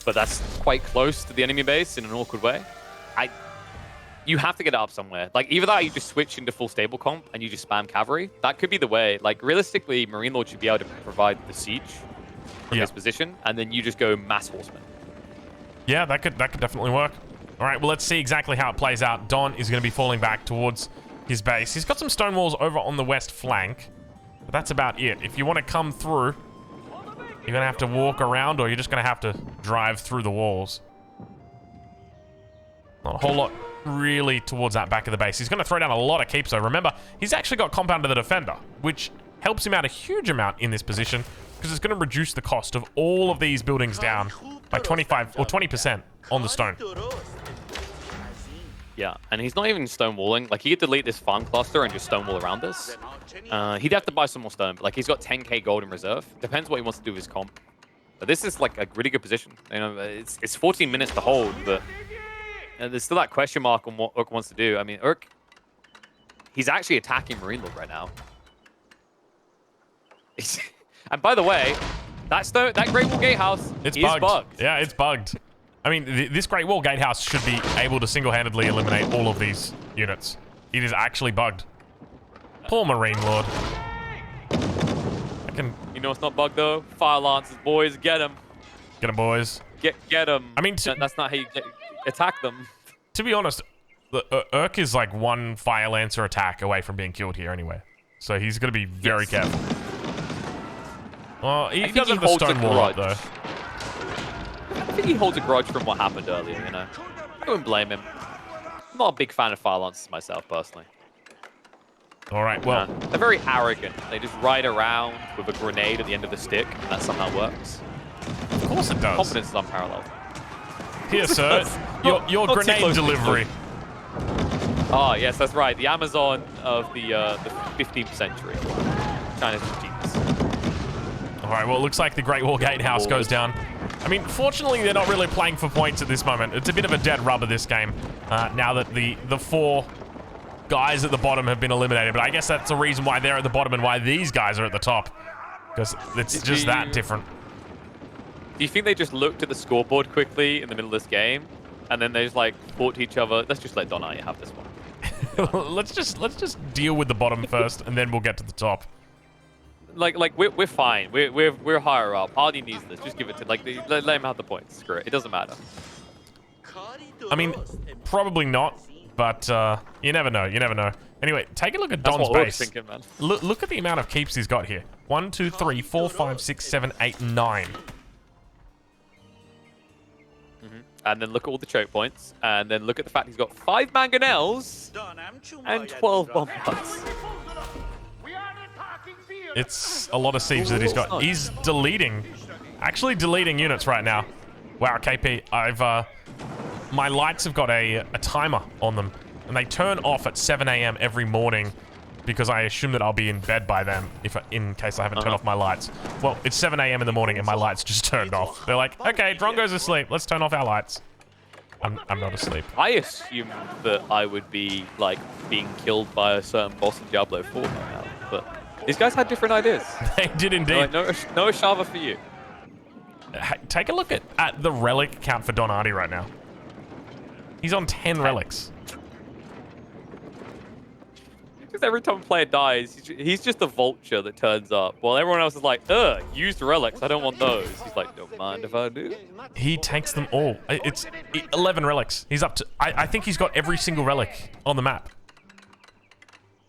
[SPEAKER 2] But that's quite close to the enemy base in an awkward way. You have to get it up somewhere. Like, either that or you just switch into full stable comp and you just spam cavalry. That could be the way. Like, realistically, Marine Lord should be able to provide the siege from his position, and then you just go mass horsemen. Yeah,
[SPEAKER 1] that could definitely work. All right, well, let's see exactly how it plays out. Don is going to be falling back towards his base. He's got some stone walls over on the west flank, but that's about it. If you want to come through, you're going to have to walk around, or you're just going to have to drive through the walls. Not a whole lot really towards that back of the base. He's going to throw down a lot of keeps, though. Remember, he's actually got Compound of the Defender, which helps him out a huge amount in this position, because it's going to reduce the cost of all of these buildings down by 25 or 20% on the stone.
[SPEAKER 2] Yeah, and he's not even stone walling. Like, he could delete this farm cluster and just stone wall around this. He'd have to buy some more stone, but, like, he's got 10k gold in reserve. Depends what he wants to do with his comp. But this is, like, a really good position. You know, it's 14 minutes to hold, but there's still that question mark on what Urk wants to do. I mean, Urk, he's actually attacking Marine Lord right now. And by the way, that Great Wall Gatehouse is bugged.
[SPEAKER 1] Yeah, it's bugged. I mean, this Great Wall Gatehouse should be able to single-handedly eliminate all of these units. It is actually bugged. Poor Marine Lord.
[SPEAKER 2] You know it's not bugged, though? Fire Lancers, boys, get him.
[SPEAKER 1] Get him, boys.
[SPEAKER 2] Get him.
[SPEAKER 1] I mean,
[SPEAKER 2] that's not how you attack them.
[SPEAKER 1] To be honest, Urk is like one Fire Lancer attack away from being killed here anyway. So he's going to be very careful. Well, he doesn't have the stone wall up, though.
[SPEAKER 2] I think he holds a grudge from what happened earlier, you know. I wouldn't blame him. I'm not a big fan of Fire Lancers myself, personally.
[SPEAKER 1] All right, well.
[SPEAKER 2] They're very arrogant. They just ride around with a grenade at the end of the stick, and that somehow works.
[SPEAKER 1] Of course it does.
[SPEAKER 2] Confidence is unparalleled.
[SPEAKER 1] Here, sir, your grenade delivery.
[SPEAKER 2] Oh, yes, that's right. The Amazon of the 15th century. China's genius.
[SPEAKER 1] All right, well, it looks like the Great Wall Gatehouse goes down. I mean, fortunately, they're not really playing for points at this moment. It's a bit of a dead rubber, this game, now that the 4 guys at the bottom have been eliminated. But I guess that's the reason why they're at the bottom and why these guys are at the top. Because it's just that different.
[SPEAKER 2] Do you think they just looked at the scoreboard quickly in the middle of this game, and then they just like thought to each other, let's just let Donai have this one?
[SPEAKER 1] let's just deal with the bottom first, and then we'll get to the top.
[SPEAKER 2] Like we're fine. We're higher up. Artie needs this. Just give it to let him have the points. Screw it. It doesn't matter.
[SPEAKER 1] I mean, probably not, but you never know. You never know. Anyway, take a look at Don's base.
[SPEAKER 2] Thinking, man.
[SPEAKER 1] Look at the amount of keeps he's got here. 1, 2, 3, 4, 5, 6, 7, 8, 9.
[SPEAKER 2] And then look at all the choke points, and then look at the fact he's got 5 mangonels and 12 bombards.
[SPEAKER 1] It's a lot of siege that he's got. He's actually deleting units right now. Wow, KP, my lights have got a timer on them, and they turn off at 7 a.m. every morning because I assume that I'll be in bed by then in case I haven't turned off my lights. Well, it's 7 a.m. in the morning and my lights just turned off. They're like, okay, Drongo's asleep. Let's turn off our lights. I'm not asleep.
[SPEAKER 2] I assumed that I would be like being killed by a certain boss in Diablo 4 by now, but these guys had different ideas.
[SPEAKER 1] They did indeed.
[SPEAKER 2] Like, no Ashava for you.
[SPEAKER 1] Take a look at the relic count for Don Artie right now. He's on 10 relics.
[SPEAKER 2] Because every time a player dies, he's just a vulture that turns up, while everyone else is like, ugh, used relics, I don't want those. He's like, don't mind if I do.
[SPEAKER 1] He takes them all. It's 11 relics. He's up to, I think he's got every single relic on the map.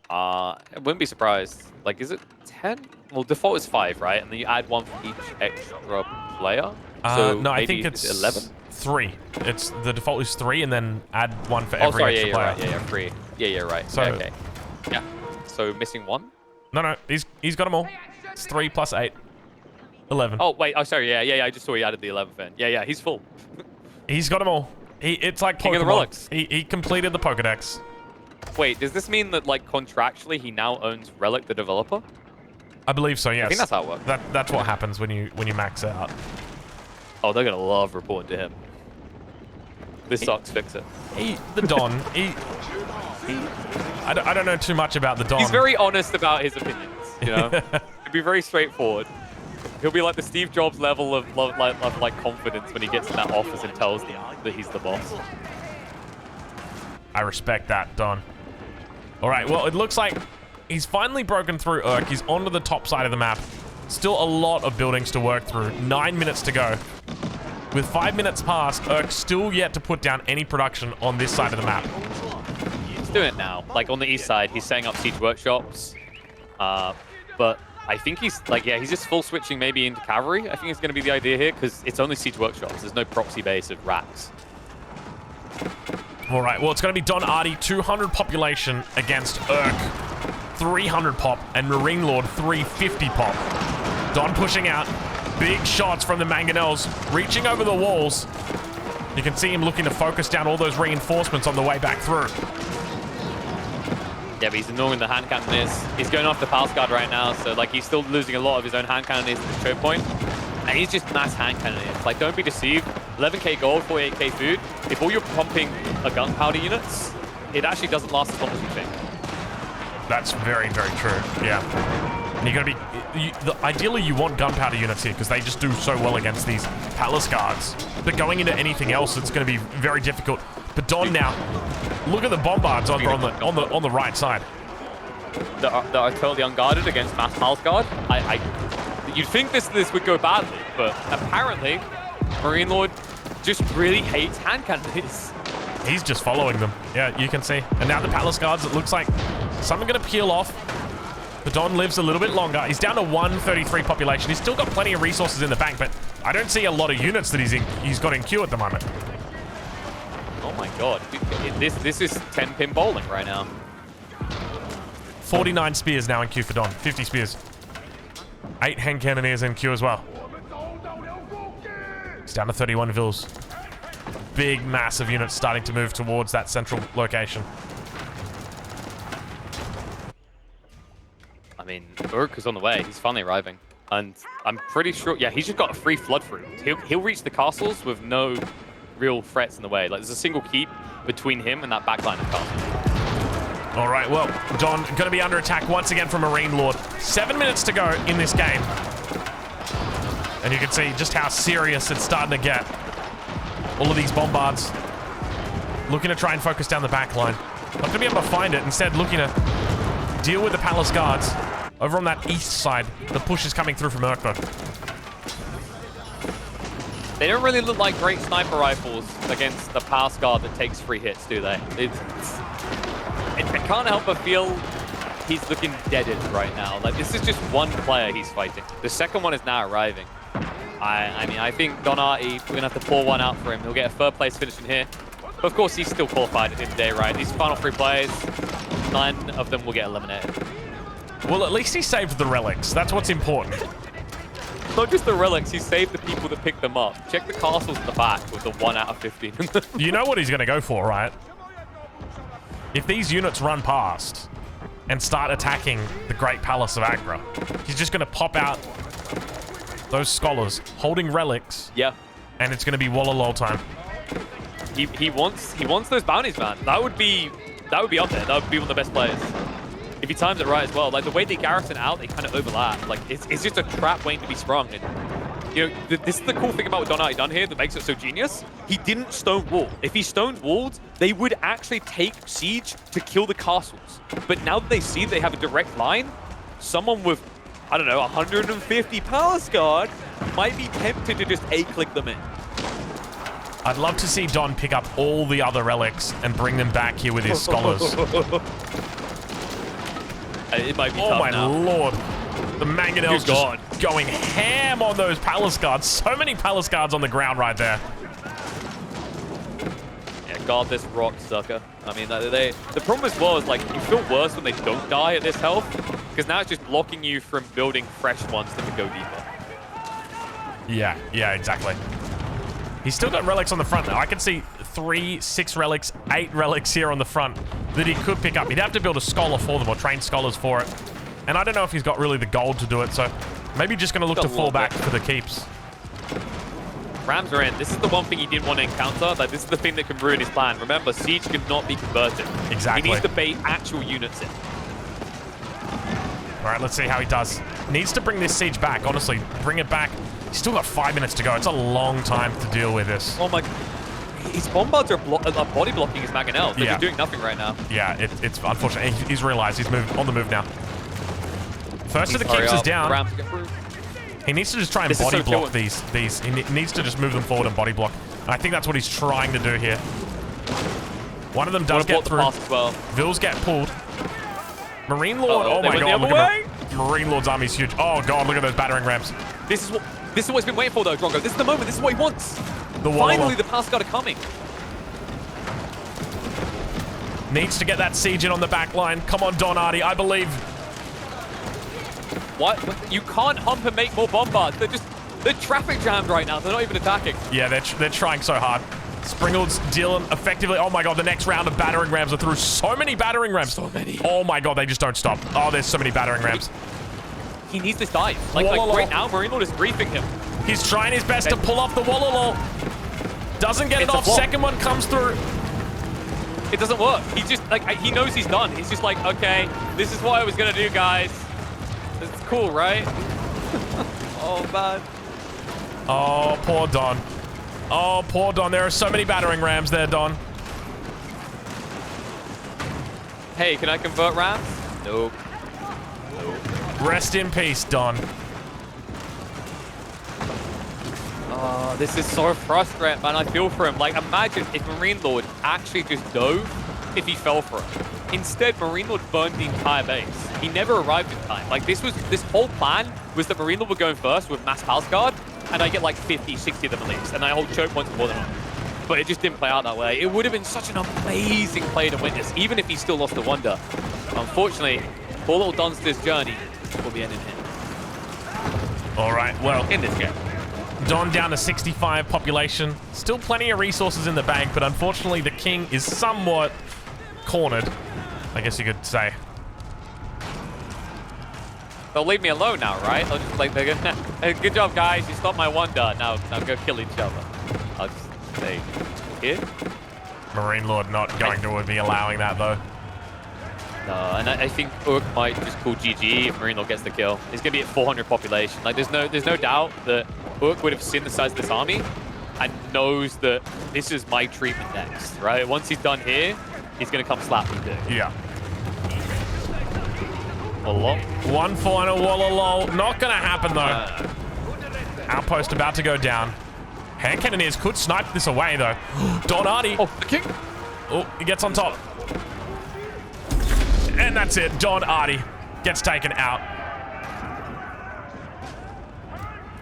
[SPEAKER 2] I wouldn't be surprised. Like, is it 10? Well, default is 5, right? And then you add 1 for each extra player. So
[SPEAKER 1] no, I think it's
[SPEAKER 2] 11.
[SPEAKER 1] 3. The default is 3, and then add 1 for every extra player.
[SPEAKER 2] Right. Yeah, 3. Yeah, right.
[SPEAKER 1] So,
[SPEAKER 2] okay. Yeah. So missing 1?
[SPEAKER 1] No, he's got them all. It's 3 plus 8. 11.
[SPEAKER 2] Oh wait. Oh, sorry. Yeah. I just saw he added the 11th in. Yeah. He's full.
[SPEAKER 1] He's got them all. It's like Pokemon.
[SPEAKER 2] King of the relics.
[SPEAKER 1] He completed the Pokedex.
[SPEAKER 2] Wait, does this mean that like contractually he now owns Relic, the developer?
[SPEAKER 1] I believe so. Yes.
[SPEAKER 2] I think that's how it works.
[SPEAKER 1] That's what happens when you max out.
[SPEAKER 2] Oh, they're gonna love reporting to him. This sucks. Fix it.
[SPEAKER 1] The Don. I don't know too much about the Don.
[SPEAKER 2] He's very honest about his opinions. You know, he'll be very straightforward. He'll be like the Steve Jobs level of confidence when he gets in that office and tells them that he's the boss.
[SPEAKER 1] I respect that, Don. All right, well, it looks like he's finally broken through Urk. He's onto the top side of the map. Still a lot of buildings to work through. 9 minutes to go. With 5 minutes past, Urk's still yet to put down any production on this side of the map.
[SPEAKER 2] He's doing it now. Like, on the east side, he's setting up siege workshops. But I think he's just full switching maybe into cavalry. I think it's going to be the idea here, because it's only siege workshops. There's no proxy base of racks.
[SPEAKER 1] All right, well, it's going to be Don Artie, 200 population against Urk, 300 pop, and Marine Lord, 350 pop. Don pushing out. Big shots from the Mangonels, reaching over the walls. You can see him looking to focus down all those reinforcements on the way back through.
[SPEAKER 2] Yeah, but he's ignoring the hand cannoneers. He's going off the pulse guard right now, so like he's still losing a lot of his own hand cannoneers at the choke point. And he's just mass hand cannoneers. Like, don't be deceived. 11k gold, 48k food. If all you're pumping are gunpowder units, it actually doesn't last as long as you think.
[SPEAKER 1] That's very, very true. Yeah. And you're going to be... ideally, you want gunpowder units here because they just do so well against these palace guards. But going into anything else, it's going to be very difficult. But Don now, look at the bombards on the right side.
[SPEAKER 2] That are totally unguarded against mass palace guard. You'd think this would go badly, but apparently Marine Lord just really hates hand cannons.
[SPEAKER 1] He's just following them. Yeah, you can see. And now the palace guards, it looks like some are going to peel off. The Don lives a little bit longer. He's down to 133 population. He's still got plenty of resources in the bank, but I don't see a lot of units that he's got in queue at the moment.
[SPEAKER 2] Oh my god. This is 10-pin bowling right now.
[SPEAKER 1] 49 spears now in queue for Don. 50 spears. 8 hand cannoneers in queue as well. He's down to 31 vills. Big, massive units starting to move towards that central location.
[SPEAKER 2] I mean, Urk is on the way. He's finally arriving. And I'm pretty sure, yeah, he's just got a free flood through. He'll reach the castles with no real threats in the way. Like, there's a single keep between him and that backline of castles.
[SPEAKER 1] All right, well, Don going to be under attack once again from Marine Lord. 7 minutes to go in this game. And you can see just how serious it's starting to get. All of these bombards looking to try and focus down the back line. Not going to be able to find it. Instead, looking to deal with the palace guards. Over on that east side, the push is coming through from Urkba.
[SPEAKER 2] They don't really look like great sniper rifles against the palace guard that takes free hits, do they? I can't help but feel he's looking deaded right now. Like, this is just one player he's fighting. The second one is now arriving. I mean, I think Donati, we're going to have to pour one out for him. He'll get a third place finish in here. But of course, he's still qualified at the end of the day, right? These final 3 players, 9 of them will get eliminated.
[SPEAKER 1] Well, at least he saved the relics. That's what's important.
[SPEAKER 2] Not just the relics, he saved the people that picked them up. Check the castles at the back with the 1 out of 15.
[SPEAKER 1] You know what he's going to go for, right? If these units run past and start attacking the Great Palace of Agra, he's just going to pop out those scholars holding relics.
[SPEAKER 2] Yeah.
[SPEAKER 1] And it's going to be Wallalol time.
[SPEAKER 2] He wants those bounties, man. That would be up there. That would be one of the best players. If he times it right as well. Like, the way they garrison out, they kind of overlap. Like, it's just a trap waiting to be sprung. And, you know, this is the cool thing about what Donati done here that makes it so genius. He didn't stone wall. If he stoned walled, they would actually take siege to kill the castles. But now that they see they have a direct line, someone with, I don't know, 150 palace guard might be tempted to just A-click them in.
[SPEAKER 1] I'd love to see Don pick up all the other relics and bring them back here with his scholars.
[SPEAKER 2] It might be
[SPEAKER 1] oh
[SPEAKER 2] tough
[SPEAKER 1] my
[SPEAKER 2] now.
[SPEAKER 1] lord. The Mangonels just going ham on those palace guards. So many palace guards on the ground right there.
[SPEAKER 2] Yeah, guard this rock, sucker. I mean, the problem as well is, like, you feel worse when they don't die at this health, because now it's just blocking you from building fresh ones that can go deeper.
[SPEAKER 1] Yeah, exactly. He's still got relics on the front now. I can see 3, 6 relics, 8 relics here on the front that he could pick up. He'd have to build a scholar for them or train scholars for it. And I don't know if he's got really the gold to do it, so maybe just going to look to fall back for the keeps.
[SPEAKER 2] Rams are in. This is the one thing he didn't want to encounter. Like, this is the thing that can ruin his plan. Remember, siege cannot be converted.
[SPEAKER 1] Exactly.
[SPEAKER 2] He needs to bait actual units in.
[SPEAKER 1] All right, let's see how he does. Needs to bring this siege back, honestly. Bring it back. He's still got 5 minutes to go. It's a long time to deal with this.
[SPEAKER 2] Oh my... His bombards are body blocking his Mangonels. They're just doing nothing right now.
[SPEAKER 1] Yeah, it's unfortunate. He's realized he's on the move now. First of the keeps is down. He needs to just try and body block these. He needs to just move them forward and body block. And I think that's what he's trying to do here. One of them does get through.
[SPEAKER 2] Well.
[SPEAKER 1] Vills get pulled. Marine Lord. Oh my god, look at Marine Lord's army's huge. Oh god, look at those battering rams.
[SPEAKER 2] This is what he's been waiting for, though, Drongo. This is the moment. This is what he wants. Finally, the palace guard are coming.
[SPEAKER 1] Needs to get that siege in on the back line. Come on, Donati, I believe.
[SPEAKER 2] What? You can't hump and make more bombards. They're traffic jammed right now. They're not even attacking.
[SPEAKER 1] Yeah, they're trying so hard. Springold's dealing effectively. Oh my god, the next round of battering rams are through. So many battering rams.
[SPEAKER 2] So many.
[SPEAKER 1] Oh my god, they just don't stop. Oh, there's so many battering rams.
[SPEAKER 2] He needs this dive. Like right now, Marine Lord is griefing him.
[SPEAKER 1] He's trying his best to pull off the Wallalol. Doesn't get it off. Second one comes through.
[SPEAKER 2] It doesn't work. He just, like, he knows he's done. He's just like, okay, this is what I was gonna do, guys. It's cool, right? Oh, man.
[SPEAKER 1] Oh, poor Don. Oh, poor Don. There are so many battering rams there, Don.
[SPEAKER 2] Hey, can I convert rams? Nope.
[SPEAKER 1] Rest in peace, Don.
[SPEAKER 2] Oh, this is so frustrating, man. I feel for him. Like, imagine if Marine Lord actually just dove if he fell for it. Instead, Marine Lord burned the entire base. He never arrived in time. Like, this whole plan was that Marine Lord would go first with Mass Palace Guard, and I get like 50, 60 of them at least, and I hold choke points more than him. But it just didn't play out that way. It would have been such an amazing play to witness, even if he still lost to Wonder. Unfortunately, poor little Dunster's journey will be ending here.
[SPEAKER 1] All right, well,
[SPEAKER 2] In this game.
[SPEAKER 1] Don down to 65 population. Still plenty of resources in the bank, but unfortunately the king is somewhat cornered, I guess you could say.
[SPEAKER 2] They'll leave me alone now, right? They'll just like, hey, good job, guys. You stopped my Wonder. Now go kill each other. I'll just say, here?
[SPEAKER 1] Marine Lord not going to be allowing that, though.
[SPEAKER 2] No, and I think Urk might just call GG if Marine Lord gets the kill. He's going to be at 400 population. Like, there's no doubt that Urk would have seen the size of this army and knows that this is my treatment next, right? Once he's done here, he's going to come slap me too.
[SPEAKER 1] Yeah.
[SPEAKER 2] Wallah.
[SPEAKER 1] One final Wallah. Not going to happen, though. Outpost about to go down. Hand Cannoneers could snipe this away, though. Don Artie.
[SPEAKER 2] Oh, the king.
[SPEAKER 1] Oh, he gets on top. And that's it. Don Artie gets taken out.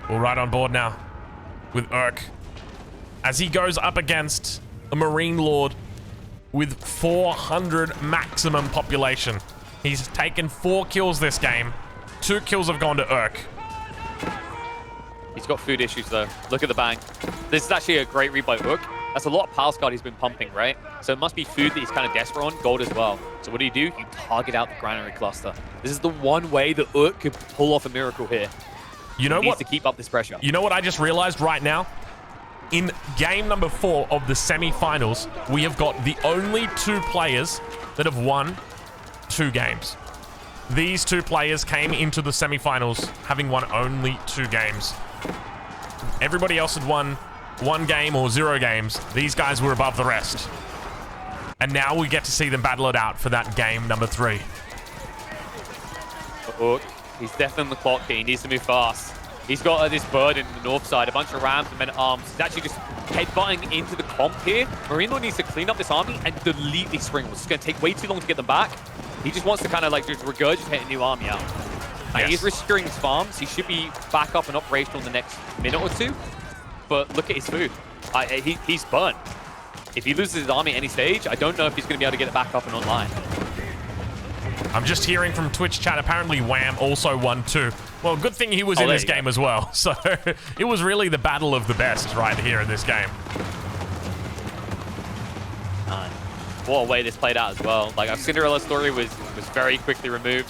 [SPEAKER 1] We're right on board now with Urk as he goes up against a Marine Lord with 400 maximum population. He's taken 4 kills this game. 2 kills have gone to Urk.
[SPEAKER 2] He's got food issues, though. Look at the bank. This is actually a great read by Urk. That's a lot of Palace Guard he's been pumping, right? So it must be food that he's kind of desperate on, gold as well. So what do? You target out the granary cluster. This is the one way that Urk could pull off a miracle here.
[SPEAKER 1] You know
[SPEAKER 2] he
[SPEAKER 1] what?
[SPEAKER 2] needs to keep up this pressure.
[SPEAKER 1] You know what I just realized right now? In game number 4 of the semi-finals, we have got the only 2 players that have won 2 games. These 2 players came into the semi-finals having won only 2 games. Everybody else had won 1 game or 0 games. These guys were above the rest. And now we get to see them battle it out for that game number 3.
[SPEAKER 2] Urk, he's definitely on the clock here. He needs to move fast. He's got this bird in the north side, a bunch of rams and men-at-arms. He's actually just headbutting into the comp here. Marine Lord needs to clean up this army and delete these springles. It's going to take way too long to get them back. He just wants to kind of like just regurgitate a new army out. Yes. He's restoring his farms. He should be back up and operational in the next minute or 2. But look at his food. He's burnt. If he loses his army at any stage, I don't know if he's going to be able to get it back up and online.
[SPEAKER 1] I'm just hearing from Twitch chat, apparently Wham also won too. Well, good thing he was in this game as well. So it was really the battle of the best right here in this game.
[SPEAKER 2] What a way this played out as well. Like, our Cinderella story was very quickly removed.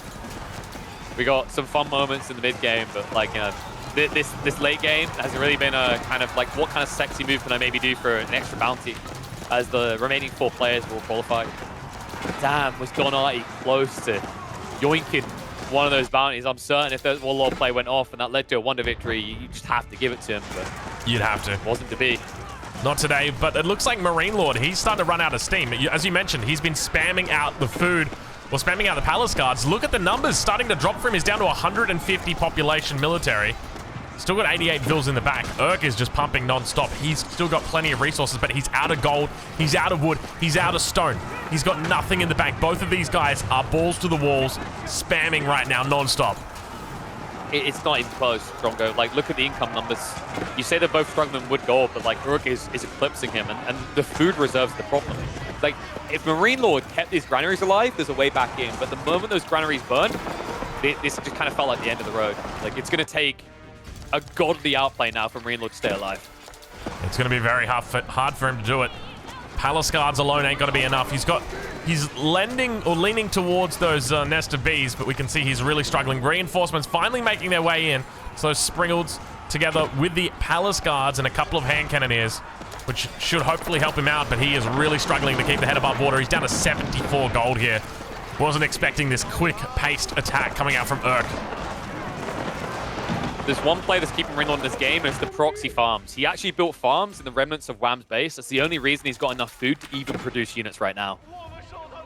[SPEAKER 2] We got some fun moments in the mid game, but like, you know, this late game has really been a kind of like, what kind of sexy move can I maybe do for an extra bounty as the remaining 4 players will qualify. Damn, was Don Artie close to yoinking one of those bounties. I'm certain if that Warlord play went off and that led to a Wonder victory, you just have to give it to him, but
[SPEAKER 1] you'd have to.
[SPEAKER 2] It wasn't to be.
[SPEAKER 1] Not today, but it looks like Marine Lord, he's starting to run out of steam. As you mentioned, he's been spamming out the food, or spamming out the palace guards. Look at the numbers starting to drop for him. He's down to 150 population military. Still got 88 vills in the back. Urk is just pumping non-stop. He's still got plenty of resources, but he's out of gold, he's out of wood, he's out of stone. He's got nothing in the bank. Both of these guys are balls to the walls, spamming right now non-stop.
[SPEAKER 2] It's not even close, Drongo. Like, look at the income numbers. You say they're both struggling with gold, but like Urk is eclipsing him, and the food reserve's the problem. Like, if Marine Lord kept these granaries alive, there's a way back in. But the moment those granaries burn, this just kind of felt like the end of the road. Like, it's going to take a godly outplay now for Marine Lord to stay alive.
[SPEAKER 1] It's going to be very hard for him to do it. Palace guards alone ain't going to be enough. He's leaning towards those nest of bees, but we can see he's really struggling. Reinforcements finally making their way in. So Springled together with the Palace guards and a couple of hand cannoneers, which should hopefully help him out, but he is really struggling to keep the head above water. He's down to 74 gold here. Wasn't expecting this quick-paced attack coming out from Urk.
[SPEAKER 2] There's one play that's keeping Marine Lord in this game, and it's the proxy farms. He actually built farms in the remnants of Wham's base. That's the only reason he's got enough food to even produce units right now.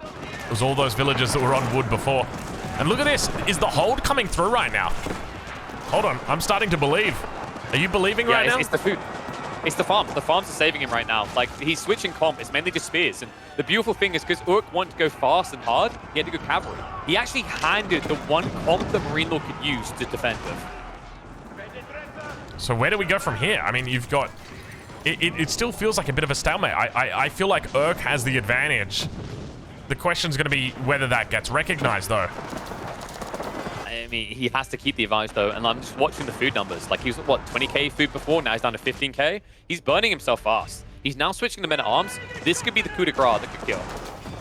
[SPEAKER 1] It was all those villagers that were on wood before. And look at this. Is the hold coming through right now? Hold on. I'm starting to believe. Are you believing
[SPEAKER 2] Yeah,
[SPEAKER 1] right now?
[SPEAKER 2] it's the food. It's the farms. The farms are saving him right now. Like, he's switching comp. It's mainly just spears. And the beautiful thing is because Urk wanted to go fast and hard, he had to go cavalry. He actually handed the one comp that Marine Lord could use to defend with.
[SPEAKER 1] So where do we go from here? I mean, you've got... It still feels like a bit of a stalemate. I feel like Urk has the advantage. The question's going to be whether that gets recognized, though.
[SPEAKER 2] I mean, he has to keep the advantage, though, and I'm just watching the food numbers. Like, he was, what, 20k food before? Now he's down to 15k. He's burning himself fast. He's now switching to men-at-arms. This could be the coup de grace that could kill.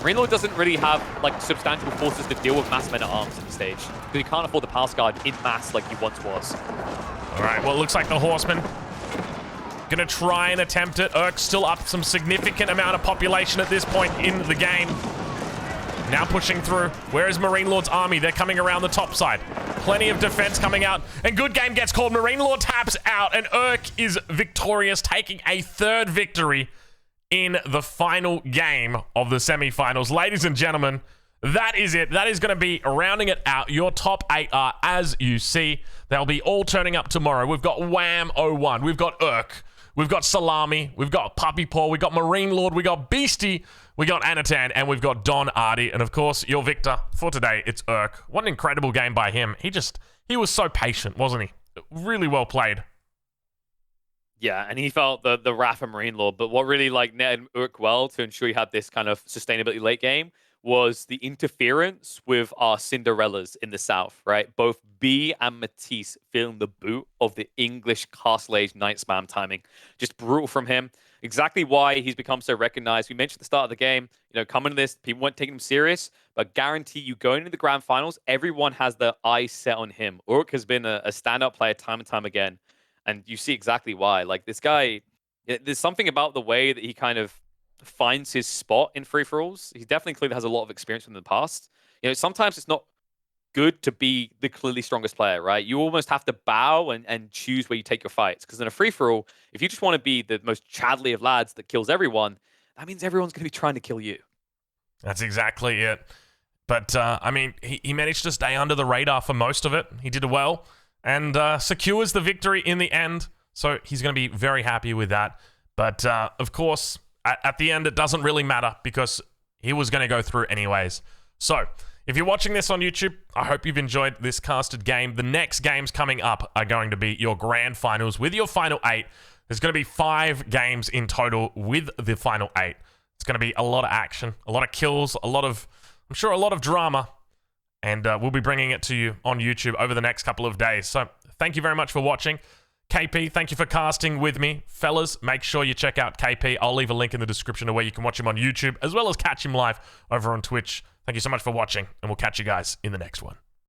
[SPEAKER 2] Marine Lord doesn't really have, like, substantial forces to deal with mass men-at-arms at this stage, because he can't afford the Palace Guard in mass like he once was.
[SPEAKER 1] All right, well, it looks like the Horsemen gonna try and attempt it. Urk's still up some significant amount of population at this point in the game. Now pushing through. Where is Marine Lord's army? They're coming around the top side. Plenty of defense coming out. And good game gets called. Marine Lord taps out. And Urk is victorious, taking a third victory in the final game of the semifinals. Ladies and gentlemen, that is it. That is going to be rounding it out. Your top 8 are as you see. They'll be all turning up tomorrow. We've got Wham 01. We've got Urk. We've got Salami. We've got Puppy Paw. We've got Marine Lord. We got Beastie. We got Anatan, and we've got Don Artie. And of course, your victor for today, it's Urk. What an incredible game by him. He was so patient, wasn't he? Really well played.
[SPEAKER 2] Yeah, and he felt the wrath of Marine Lord, but what really like netted Urk well to ensure he had this kind of sustainability late game was the interference with our Cinderellas in the south, right? Both B and Matisse feeling the boot of the English Castle Age Night Spam timing. Just brutal from him. Exactly why he's become so recognized. We mentioned at the start of the game, you know, coming to this, people weren't taking him serious, but guarantee you going into the grand finals, everyone has their eyes set on him. Urk has been a standout player time and time again, and you see exactly why. Like, this guy, there's something about the way that he kind of finds his spot in free-for-alls. He definitely clearly has a lot of experience from the past. You know, sometimes it's not good to be the clearly strongest player, right? You almost have to bow and choose where you take your fights. Because in a free-for-all, if you just want to be the most Chadley of lads that kills everyone, that means everyone's going to be trying to kill you.
[SPEAKER 1] That's exactly it. But, I mean, he managed to stay under the radar for most of it. He did well and secures the victory in the end. So he's going to be very happy with that. But, of course, at the end, it doesn't really matter because he was going to go through anyways. So, if you're watching this on YouTube, I hope you've enjoyed this casted game. The next games coming up are going to be your grand finals with your final 8. There's going to be 5 games in total with the final 8. It's going to be a lot of action, a lot of kills, I'm sure a lot of drama. And we'll be bringing it to you on YouTube over the next couple of days. So, thank you very much for watching. KP, thank you for casting with me. Fellas, make sure you check out KP. I'll leave a link in the description to where you can watch him on YouTube, as well as catch him live over on Twitch. Thank you so much for watching, and we'll catch you guys in the next one.